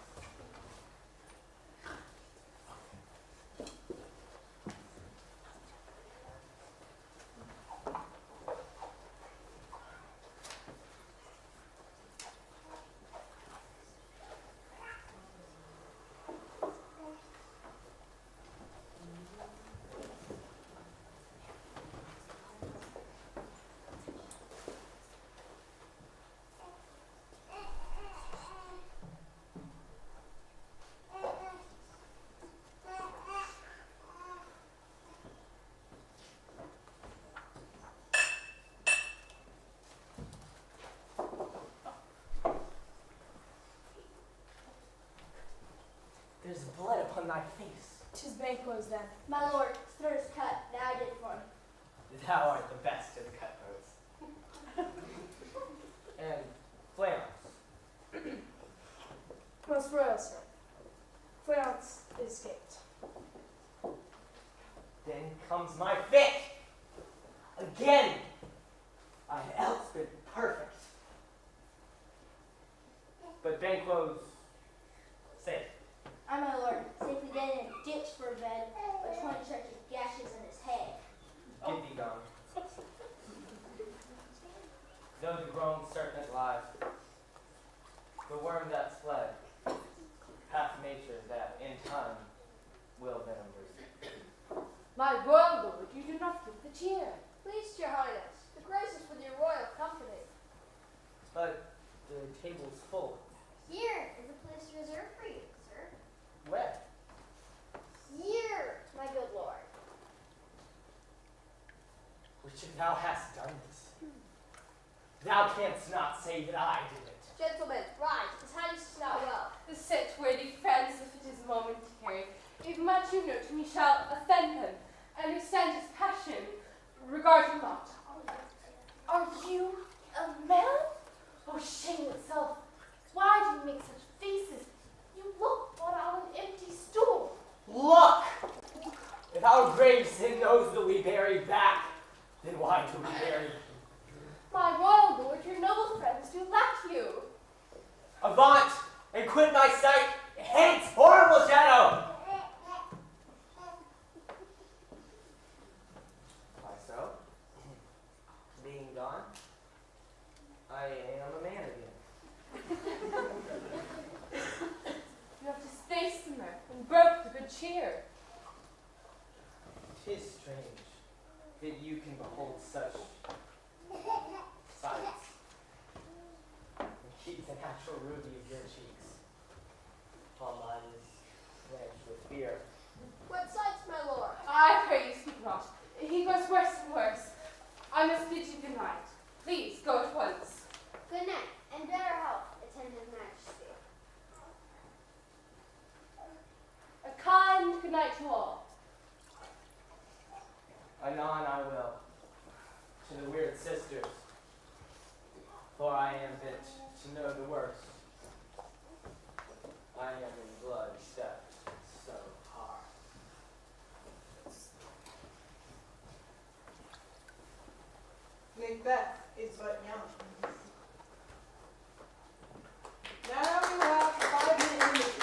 There's blood upon thy face. 'Tis Banquo's then. My lord, throat is cut. Now I did it for him. Thou art the best of the cutthroats. And Fleance. Most royal sir. Fleance escaped. Then then comes my fit. Again, I had else been perfect. But Banquo's safe. I, my lord, safely dead in a ditch for a bed, with 20 stretches gashes in his head. Get thee gone. Though the grown serpent lies, the worm that's fled, hath nature that in time will venom breed. My royal lord, you do not give the cheer. Please, your highness, the grace is with your royal company. But the table's full. Here is a place reserved for you, sir. Where? Here, my good lord. Which if thou hast done this, thou canst not say that I did it. Gentlemen, rise, his highness is not well. Sit, worthy friends, if it is momentary. If much you know to me shall offend him, understand his passion, regard him not. Are you a man? Oh, shame itself! Why do you make such faces? You look but on an empty stool. Look! If our grave sin knows that we bury back, then why do we bury? My royal lord, your noble friends do lack you. Avant, and quit my sight, hence horrible shadow! Why so? Being gone, I am a man again. You have disfaced the mirth and broke the good cheer. 'Tis strange that you can behold such sights and keep the natural ruby of your cheeks, while mine is blanched with fear. What sights, my lord? I pray you speak not. He grows worse and worse. I must bid you good night. Please go at once. Good night, and better health, attend his majesty. A kind good night to all. Anon I will, to the weird sisters, for I am bent to know the worst. I am in blood stepped so hard. Macbeth is but young. Now you have 5 minutes.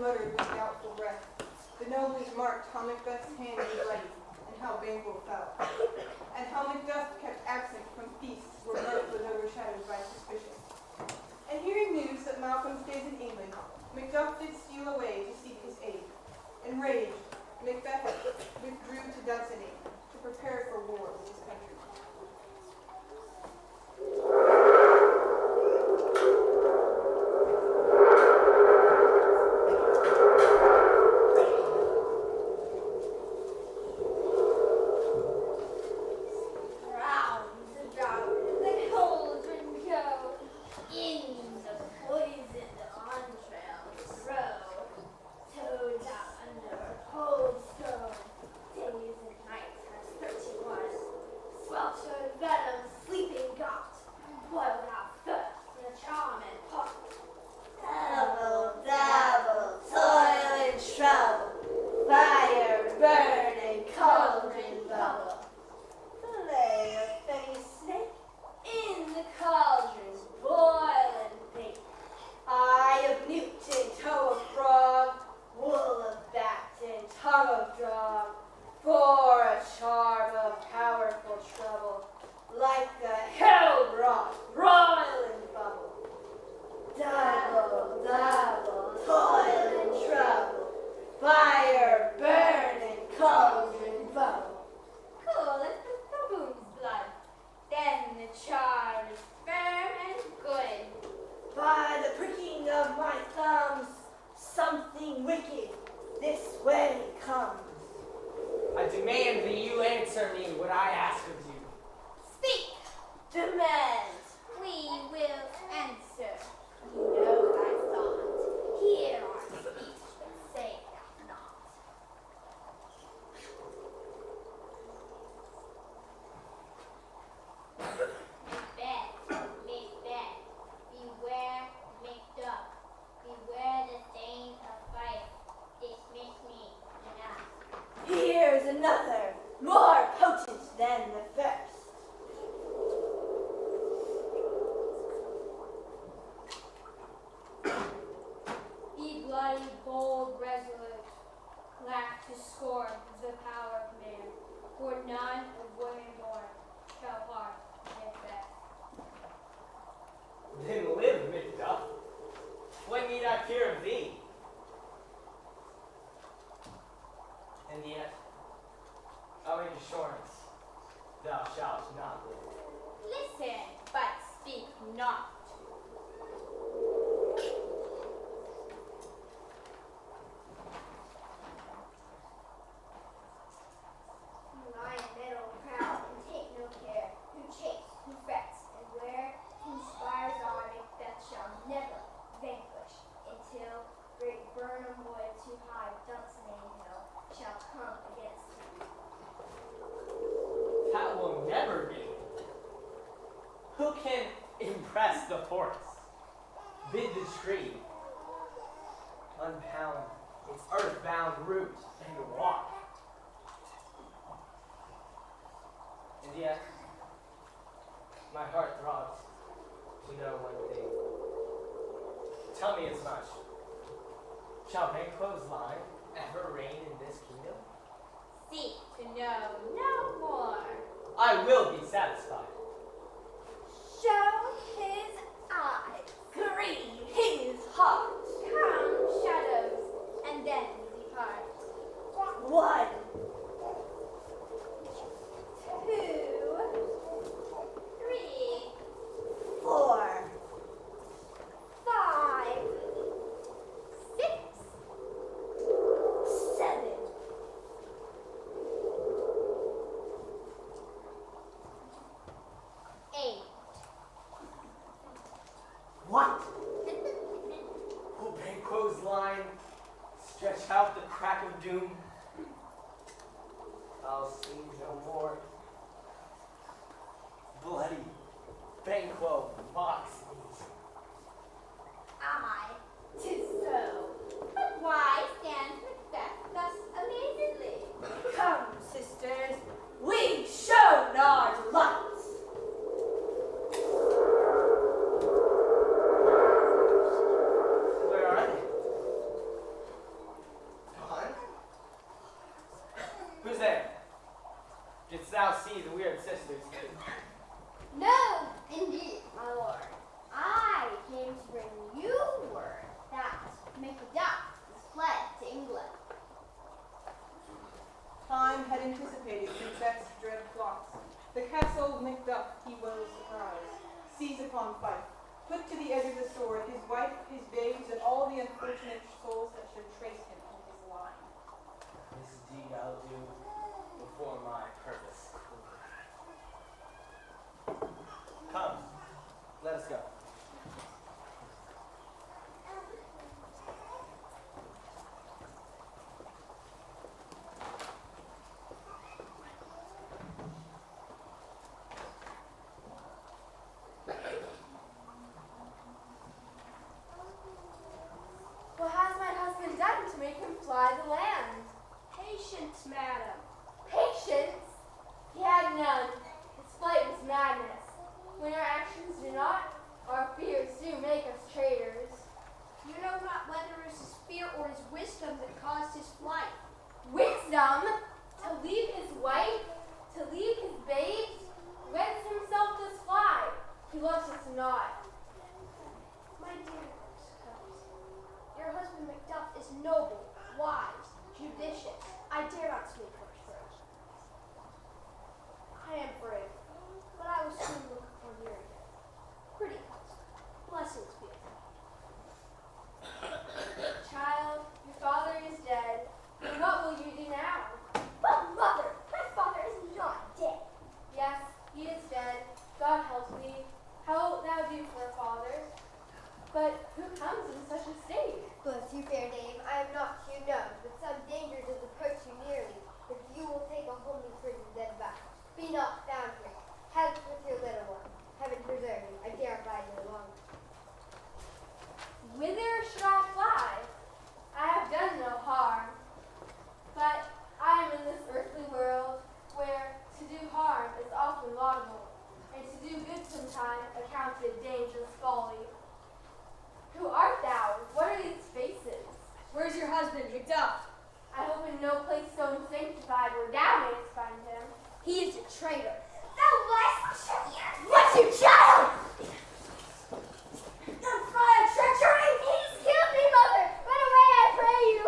muttered with doubtful breath. The nobles marked how Macbeth's hand was bloody, and how Banquo fell, and how Macduff kept absent from feasts where mirth was overshadowed by suspicion. And hearing news that Malcolm stays in England, Macduff did steal away to seek his aid. Enraged, Macbeth withdrew to Dunsinane to prepare for war with his country. I demand that you answer me what I ask of you. Speak! Demand! We will answer. You know thy thought. Hear our speech, but say not. Macbeth, beware Macduff, beware the stain of fire. Dismiss me enough. Here's another, more potent than the first. Be bloody, bold, resolute, laugh to scorn the power of man, for none of women born shall harm Macbeth. Then live, Macduff. What need I fear of thee? And yet, I make assurance, thou shalt not live. Listen, but speak not. You lie in middle, proud, and take no care, who chase, who frets, and where conspires on Macbeth shall never vanquish, until great Burnham wood too high Dunsinane hill shall come against him. That will never be. Who can impress the forest, bid the tree, unpound its earthbound root and walk? And yet, my heart throbs to know one thing. Tell me as much. Shall Banquo's line ever reign in this kingdom? Seek to know no more. I will be satisfied. Show his eyes, grieve his heart. Come, shadows, and then depart. 1, 2, 3, 4, 5, 6, 7. What? Will Banquo's line stretch out the crack of doom? I'll see no more. Bloody Banquo mocks me. Aye, 'tis so. But why stands Macbeth thus amazedly? Come, sisters, we show our delights. Where are they? seize upon Fife, put to the edge of the sword his wife, his babes, and all the unfortunate souls that should trace him in his line. This deed I'll do before my purpose. Come, let us go. What has my husband done to make him fly the land? Patience, madam. Patience? He had none. His flight was madness. When our actions do not, our fears do make us traitors. You know not whether it was his fear or his wisdom that caused his flight. Wisdom? To leave his wife? To leave his babes? Whence himself does fly? He loves us not. My dear Rose, your husband Macduff is noble, wise, judicious. I dare not speak for his throat. I am brave, but I will soon look upon your again. Pretty cousin, blessings be upon you. Child, your father is dead. And what will you do now? But mother, my father is not dead. Yes, he is dead. God help thee. How wilt thou do for a father? But who comes in such a state? Bless you, fair dame. I am not too young, but some danger does approach you nearly. If you will take a homely prison, then back. Be not found here. Hence with your little one. Heaven preserve you. I dare abide no longer. Whither should I fly? I have done no harm. But I am in this earthly world where to do harm is often laudable, and to do good sometimes accounted dangerous folly. Who art thou? What are these faces? Where's your husband, Macduff? I hope in no place so unsanctified where thou mayst find him. He is a traitor. Thou liest! What, you child? Thou fly of treachery! He's killed me, mother! Run away, I pray you!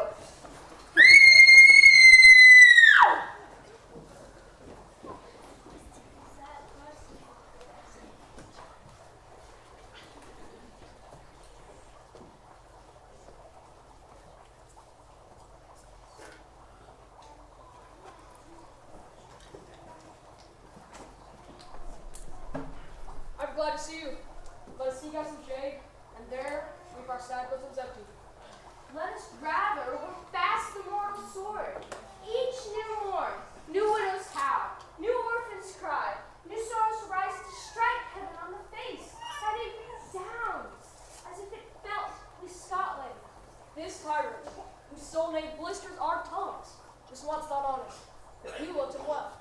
I'm glad to see you. Let us seek out some shade, and there leave our sad bosoms empty. Let us rather hold fast the mortal sword. Each new morn, new widow's howl, new orphan's cry, new sorrows rise to strike heaven on the face, that it resounds, as if it felt with Scotland. This tyrant, whose soul name blisters our tongues, was once thought honest, but you looked him well.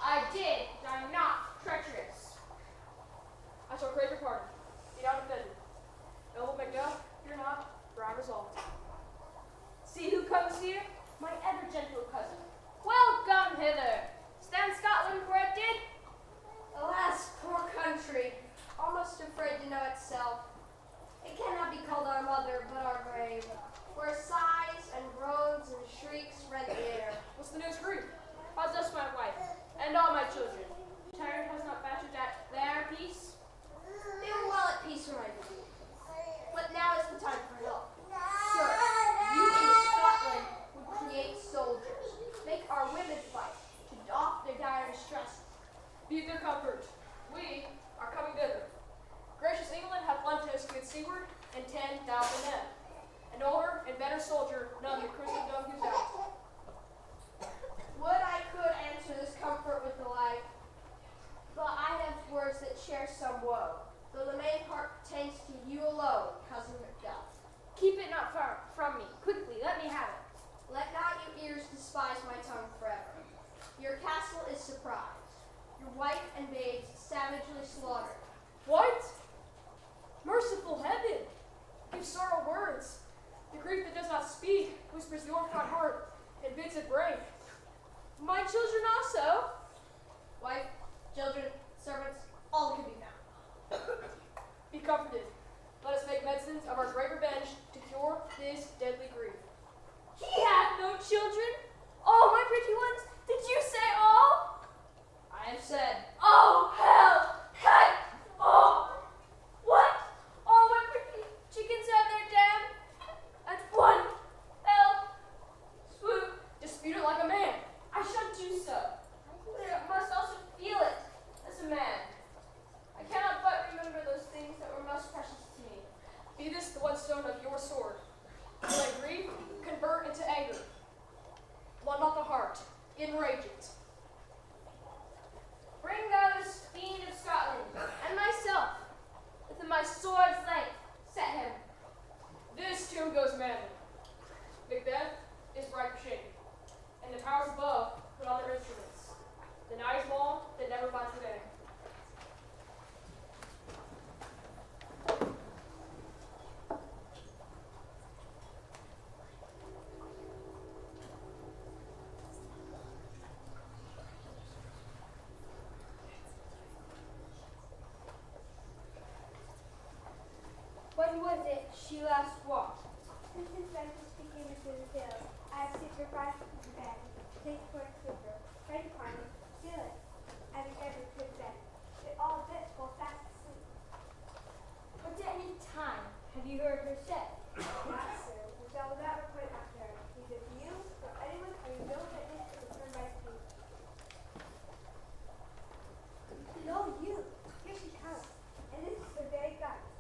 I did, but I am not treacherous. I shall crave your pardon. Be not offended. Noble Macduff, fear not, for I am resolved. See who comes here? My ever gentle cousin. Welcome hither. Stand Scotland where it did? Alas, poor country, almost afraid to know itself. It cannot be called our mother, but our grave, where sighs and groans and shrieks rent the air. What's the news, grief? How's thus my wife, and all my children? Tyrant has not ventured at their peace? They were well at peace when I did. But now is the time for help. Sir, you in Scotland would create soldiers, make our women fight, to doff their dire distress. Be their comfort. We are coming thither. Gracious England hath lent us good seaward and 10,000 men. An older and better soldier, none than Christendom gives out. Would I could answer this comfort with the like, but I have words that share some woe, though the main part pertains to you alone, cousin Macduff. Keep it not far from me. Quickly, let me have it. Let not your ears despise my tongue forever. Your castle is surprised, your wife and babes savagely slaughtered. What? Merciful heaven! Give sorrow words. The grief that does not speak whispers the orphan heart and bids it break. My children also. Wife, children, servants, all that can be found. Be comforted. Let us make medicines of our great revenge to cure this deadly grief. He hath no children. Oh, my pretty ones, did you say all? I have said, Oh, hell! Cut! she last walked? And since Ventus became into the field, I have seen her rise from her bed, take for a slipper, write upon it, seal it, as if ever could bed. But all this while fast asleep. But at any time have you heard her say? Not so, which I will not report after her, neither to you nor anyone having no witness to confirm my speech. Lo, you! Here she comes, and this is her very guise.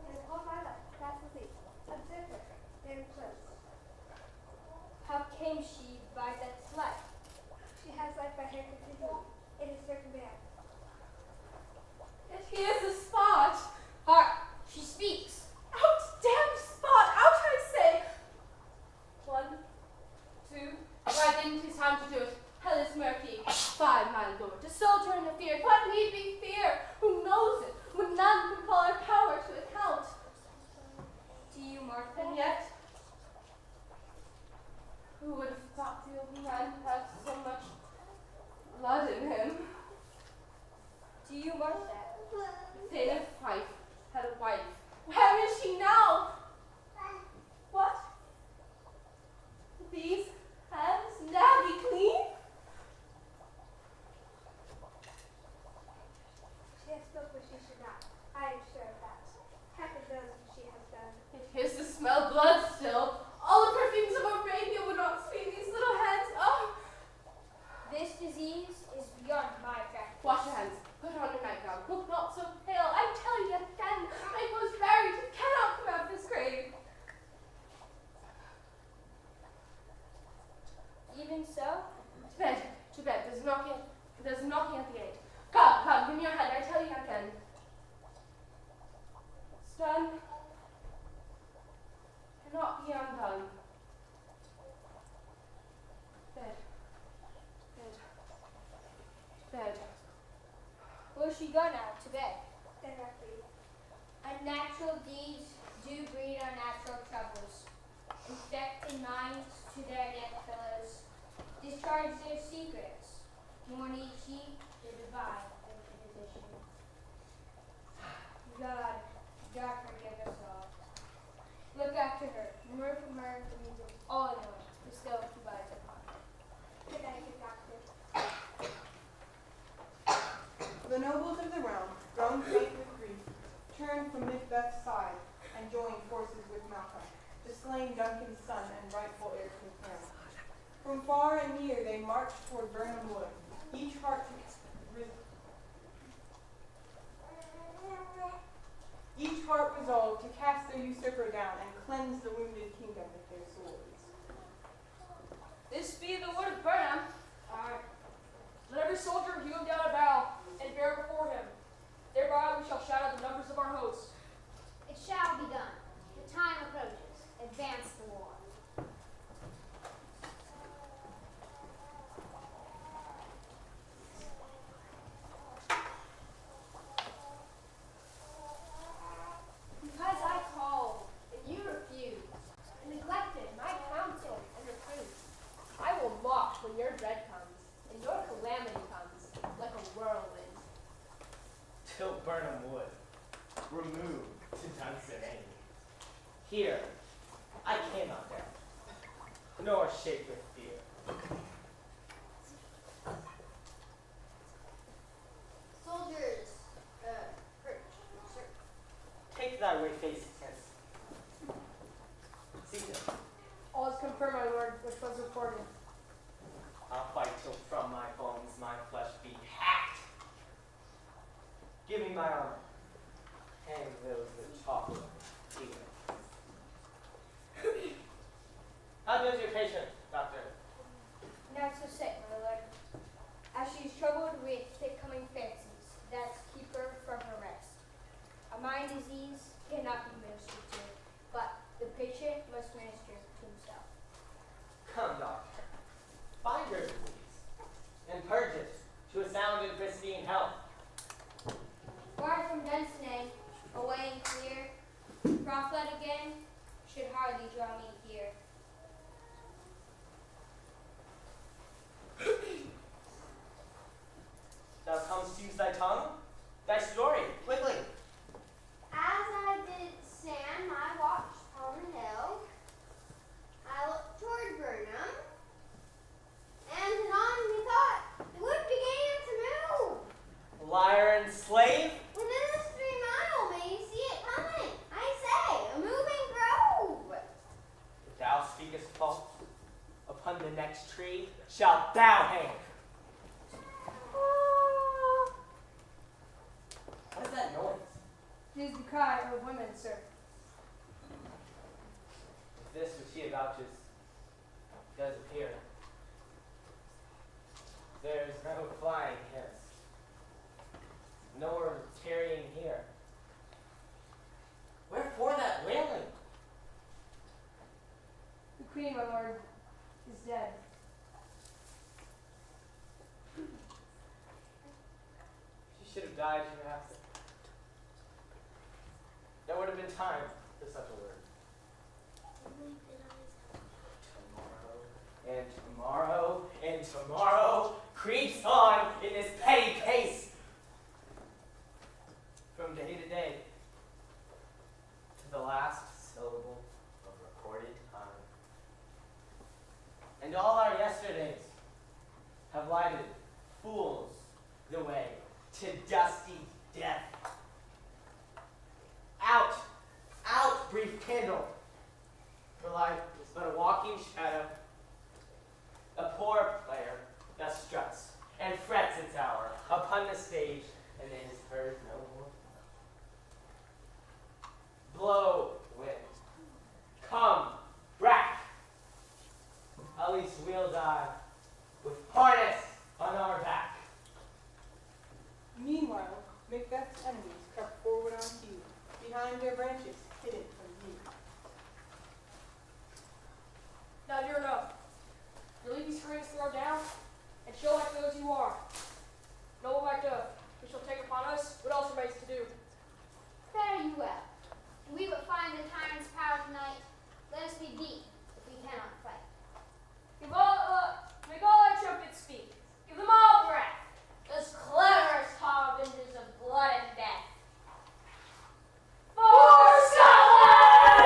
And upon my life, fast asleep. Observe her, very close. How came she by that light? She has life by her continuum. It is her command. It is a spot. Hark! She speaks. Out, damned spot! Out, I say! 1, 2, right then 'tis time to do it. Hell is murky. 5, my lord. A soldier in the field. What need we fear? Who knows it? When none can call our power to account. Do you mark that? And yet, who would have thought the old man had so much blood in him? Do you mark that? Thane of Fife had a wife. Where is she now? What? These hands nabby clean? She has spoke what she should not. I am sure of that. Heaven knows what she has done. It is to smell blood still. All the perfumes of Arabia would not sweeten these little hands. Oh! This disease is beyond my practice. Wash your hands. Put on your nightgown. Look not so pale. I tell you again, I was buried. It cannot come out of this grave. Even so? To bed. To bed. There's knocking at the gate. Come, come, give me your hand. I tell you again. It's done. Cannot be undone. Bed. Bed. Bed. Will she go now to bed? Directly. Unnatural deeds do breed unnatural troubles. Infected minds to their dead fellows. Discharge their secrets. More need she the divine inquisition. God, God forgive us all. Look after her. Remove from her the means of all knowing. Bestow two bodies upon her. Good night, good doctor. The nobles of the realm, grown faint with grief, turned from Macbeth's side and joined forces with Malcolm, the slain Duncan's son and rightful heir to the throne. From far and near they marched toward Burnham Wood, each heart resolved to cast their usurper down and cleanse the wounded kingdom with their swords. This be the wood of Burnham. Aye. Let every soldier hew down a barrel and bear it before him. Thereby we shall shatter the numbers of our hosts. It shall be done. The time approaches. Advance the war. Because I called, and you refused, and neglected my counsel and reproof, I will mock when your dread comes, and your calamity comes, like a whirlwind. Till Burnham Wood, removed to Dunsinane. Here, I cannot bear, nor shake with fear. Soldiers, perch, sir. Take thy way face hence. Seated, All is confirmed, my lord, which was reported. I'll fight till from my bones my flesh be hacked. Give me my armor. Hang those that talk even. How does your patient, doctor? Not so sick, my lord. As she is troubled with thick coming fancies, that keep her from her rest. A mind disease cannot be ministered to, but the patient must minister to himself. Come, doctor. Find your disease and purge it to a sound and pristine health. Far from Dunsinane, away and clear, Prophet again should hardly draw me here. Thou comest to use thy tongue? Thy story, quickly. As I did stand, I watched shalt thou hang. What is that noise? It is the cry of women, sir. If this which he avouches does appear, there is no flying hence, nor tarrying here. Wherefore that wailing? The queen, my lord, is dead. She should have died hereafter. There would have been time for such a word. Tomorrow, and tomorrow creeps on in this petty pace. From day to day, to the last syllable of recorded time. And all our yesterdays have lighted fools the way to dusty death. Out, out, brief candle, for life is but a walking shadow, a poor player that struts and frets its hour upon the stage, and is heard no more. Blow, wind, come, rack, at least we'll die with harness on our back. Meanwhile, Macbeth's enemies crept forward on cue, behind their branches, hidden from view. Now you're enough. Your leave these screens thrown down and show like those you are. No one like we shall take upon us what else remains to do. Fare you well. Can we but find the tyrant's power tonight, let us be beat if we cannot fight. Make all our trumpets speak. Give them all breath. Those cleverest harbingers of blood and death. For Scotland!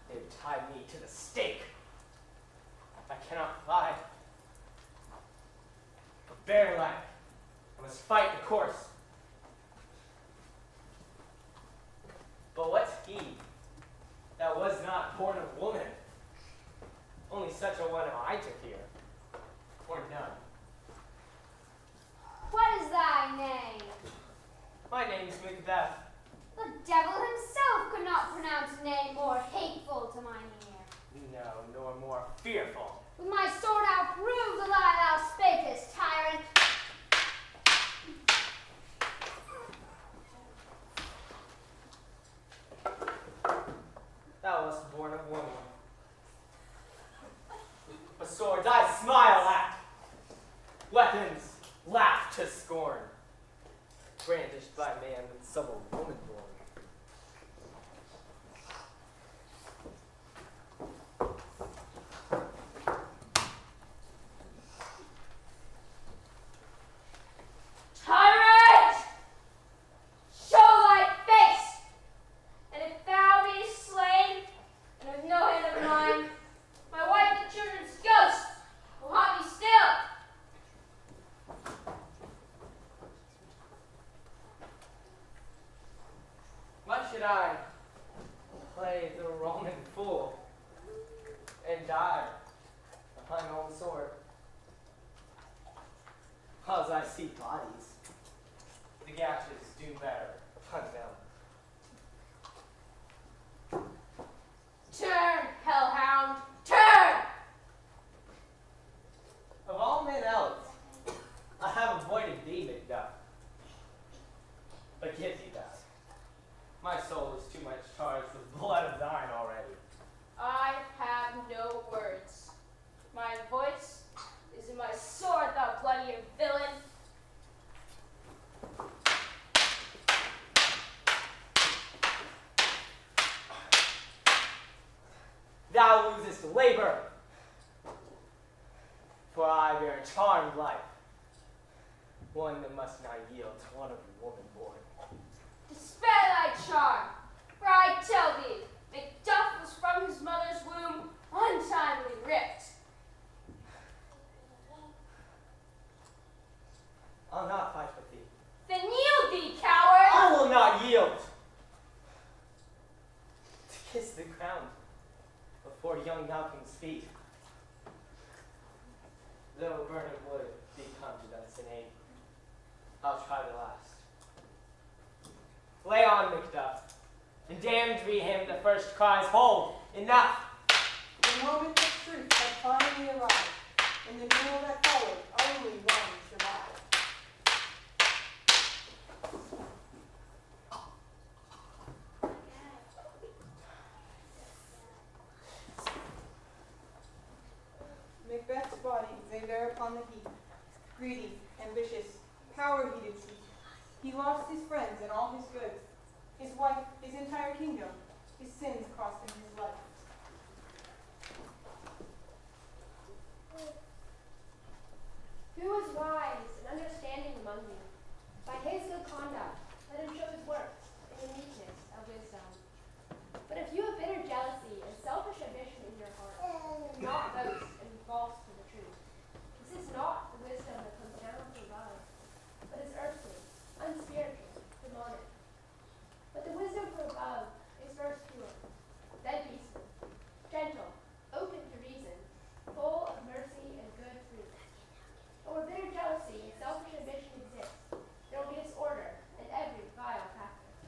They've tied me to the stake. I cannot fly. For bare life, I must fight the course. But what's he that was not born of woman? Only such a one am I to fear, or none. What is thy name? My name's Macbeth. The devil himself could not pronounce a name more hateful to mine ear. No, nor more fearful. With my sword I'll prove the lie thou spakest, tyrant. Thou wast born of woman. A sword I smile at. Weapons laugh to scorn. Brandished by man with some a woman born. Tyrant! Show thy face! And if thou be slain, and with no hand of mine, my wife and children's ghost will haunt me still. Why should I play the Roman fool and die of mine own sword? As I see bodies, the gashes do better upon them. Turn, hellhound, turn! Of all men else, I have avoided thee, Macbeth. But get thee back. My soul is too much charged with blood of thine already. I have no words. My voice is in my sword, thou bloody villain. Thou losest labor, for I bear a charmed life, one that must not yield to one of the woman born. Spare thy charm, for I tell thee, Macduff was from his mother's womb untimely ripped. I'll not fight with thee. Then yield thee, coward! I will not yield. To kiss the ground before young Duncan's feet. Though burning wood be come to Dunstan aid, I'll try the last. Lay on, Macduff, and damned be him the first cries, hold, enough! The moment of truth had finally arrived. In the duel that followed, only one survived. Macbeth's body lay there upon the heap. Greedy, ambitious, power he did seek. He lost his friends and all his goods, his wife, his entire kingdom. His sins cost him his life. Who is wise and understanding among you? By his good conduct, let him show his works in the meekness of wisdom. But if you have bitter jealousy and selfish ambition in your heart, do not boast and be false to the truth. This is not the wisdom that comes down from above, but is earthly, unspiritual, demonic. But the wisdom from above is first pure, then peaceful, gentle, open to reason, full of mercy and good fruit. But where bitter jealousy and selfish ambition exist, there will be disorder and every vile practice.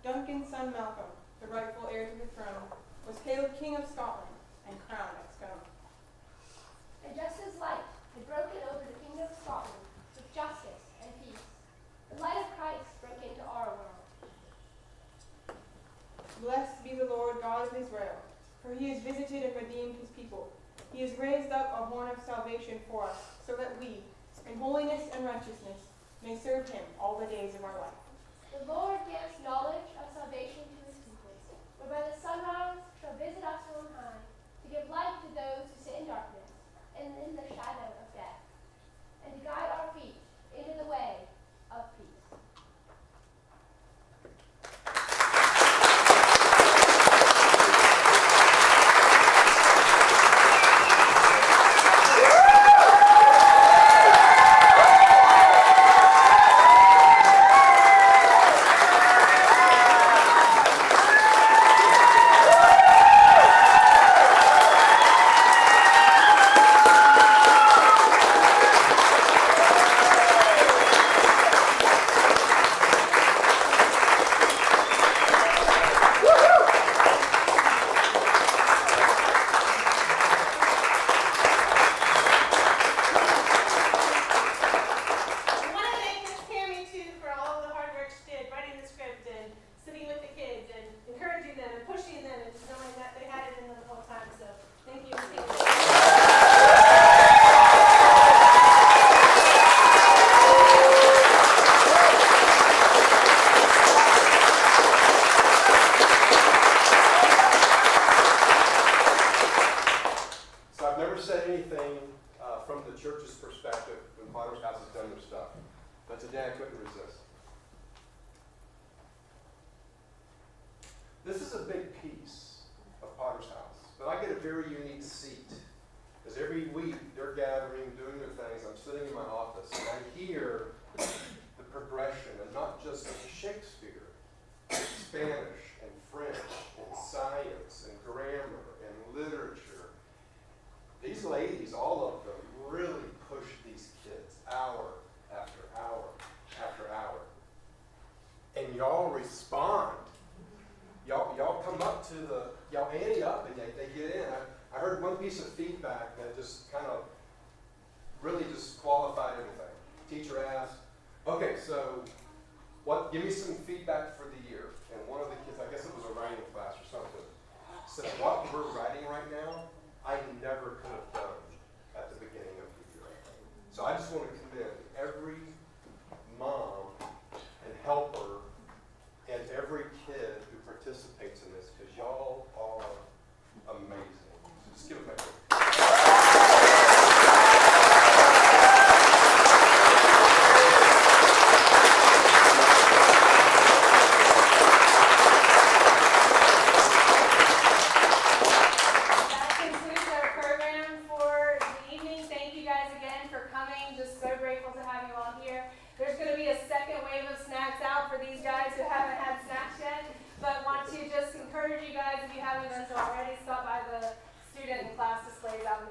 Duncan's son Malcolm, the rightful heir to the throne, was hailed King of Scotland and crowned at Scone. And just as light had broken over the kingdom of Scotland with justice and peace, the light of Christ broke into our world. Blessed be the Lord God of Israel, for he has visited and redeemed his people. He has raised up a horn of salvation for us, so that we, in holiness and righteousness, may serve him all the days of our life. The Lord gives knowledge of salvation to his people, whereby the sunrise shall visit us from high, to give light to those who sit in darkness and in the shadow of death, and to guide our feet into the way of peace. This is a big piece of Potter's House, but I get a very unique seat. Because every week they're gathering, doing their things, I'm sitting in my office, and I hear the progression, and not just of Shakespeare, but Spanish and French and science and grammar and literature. These ladies, all of them, really push these kids hour after hour after hour. And y'all respond. Y'all come up to y'all ante up and they get in. I heard one piece of feedback that just kind of really just qualified everything. Teacher asked, okay, so give me some feedback for the year. And one of the kids, I guess it was a writing class or something, said, what we're writing right now, I never could have done at the beginning of the year. So I just want to commend every mom and helper and every kid who participates in this, because y'all are amazing. So just give it back. That concludes our program for the evening. Thank you guys again for coming. Just so grateful to have you all here. There's going to be a second wave of snacks out for these guys who haven't had snacks yet, but want to just encourage you you guys, if you haven't done so already, stop by the student and class displays out in the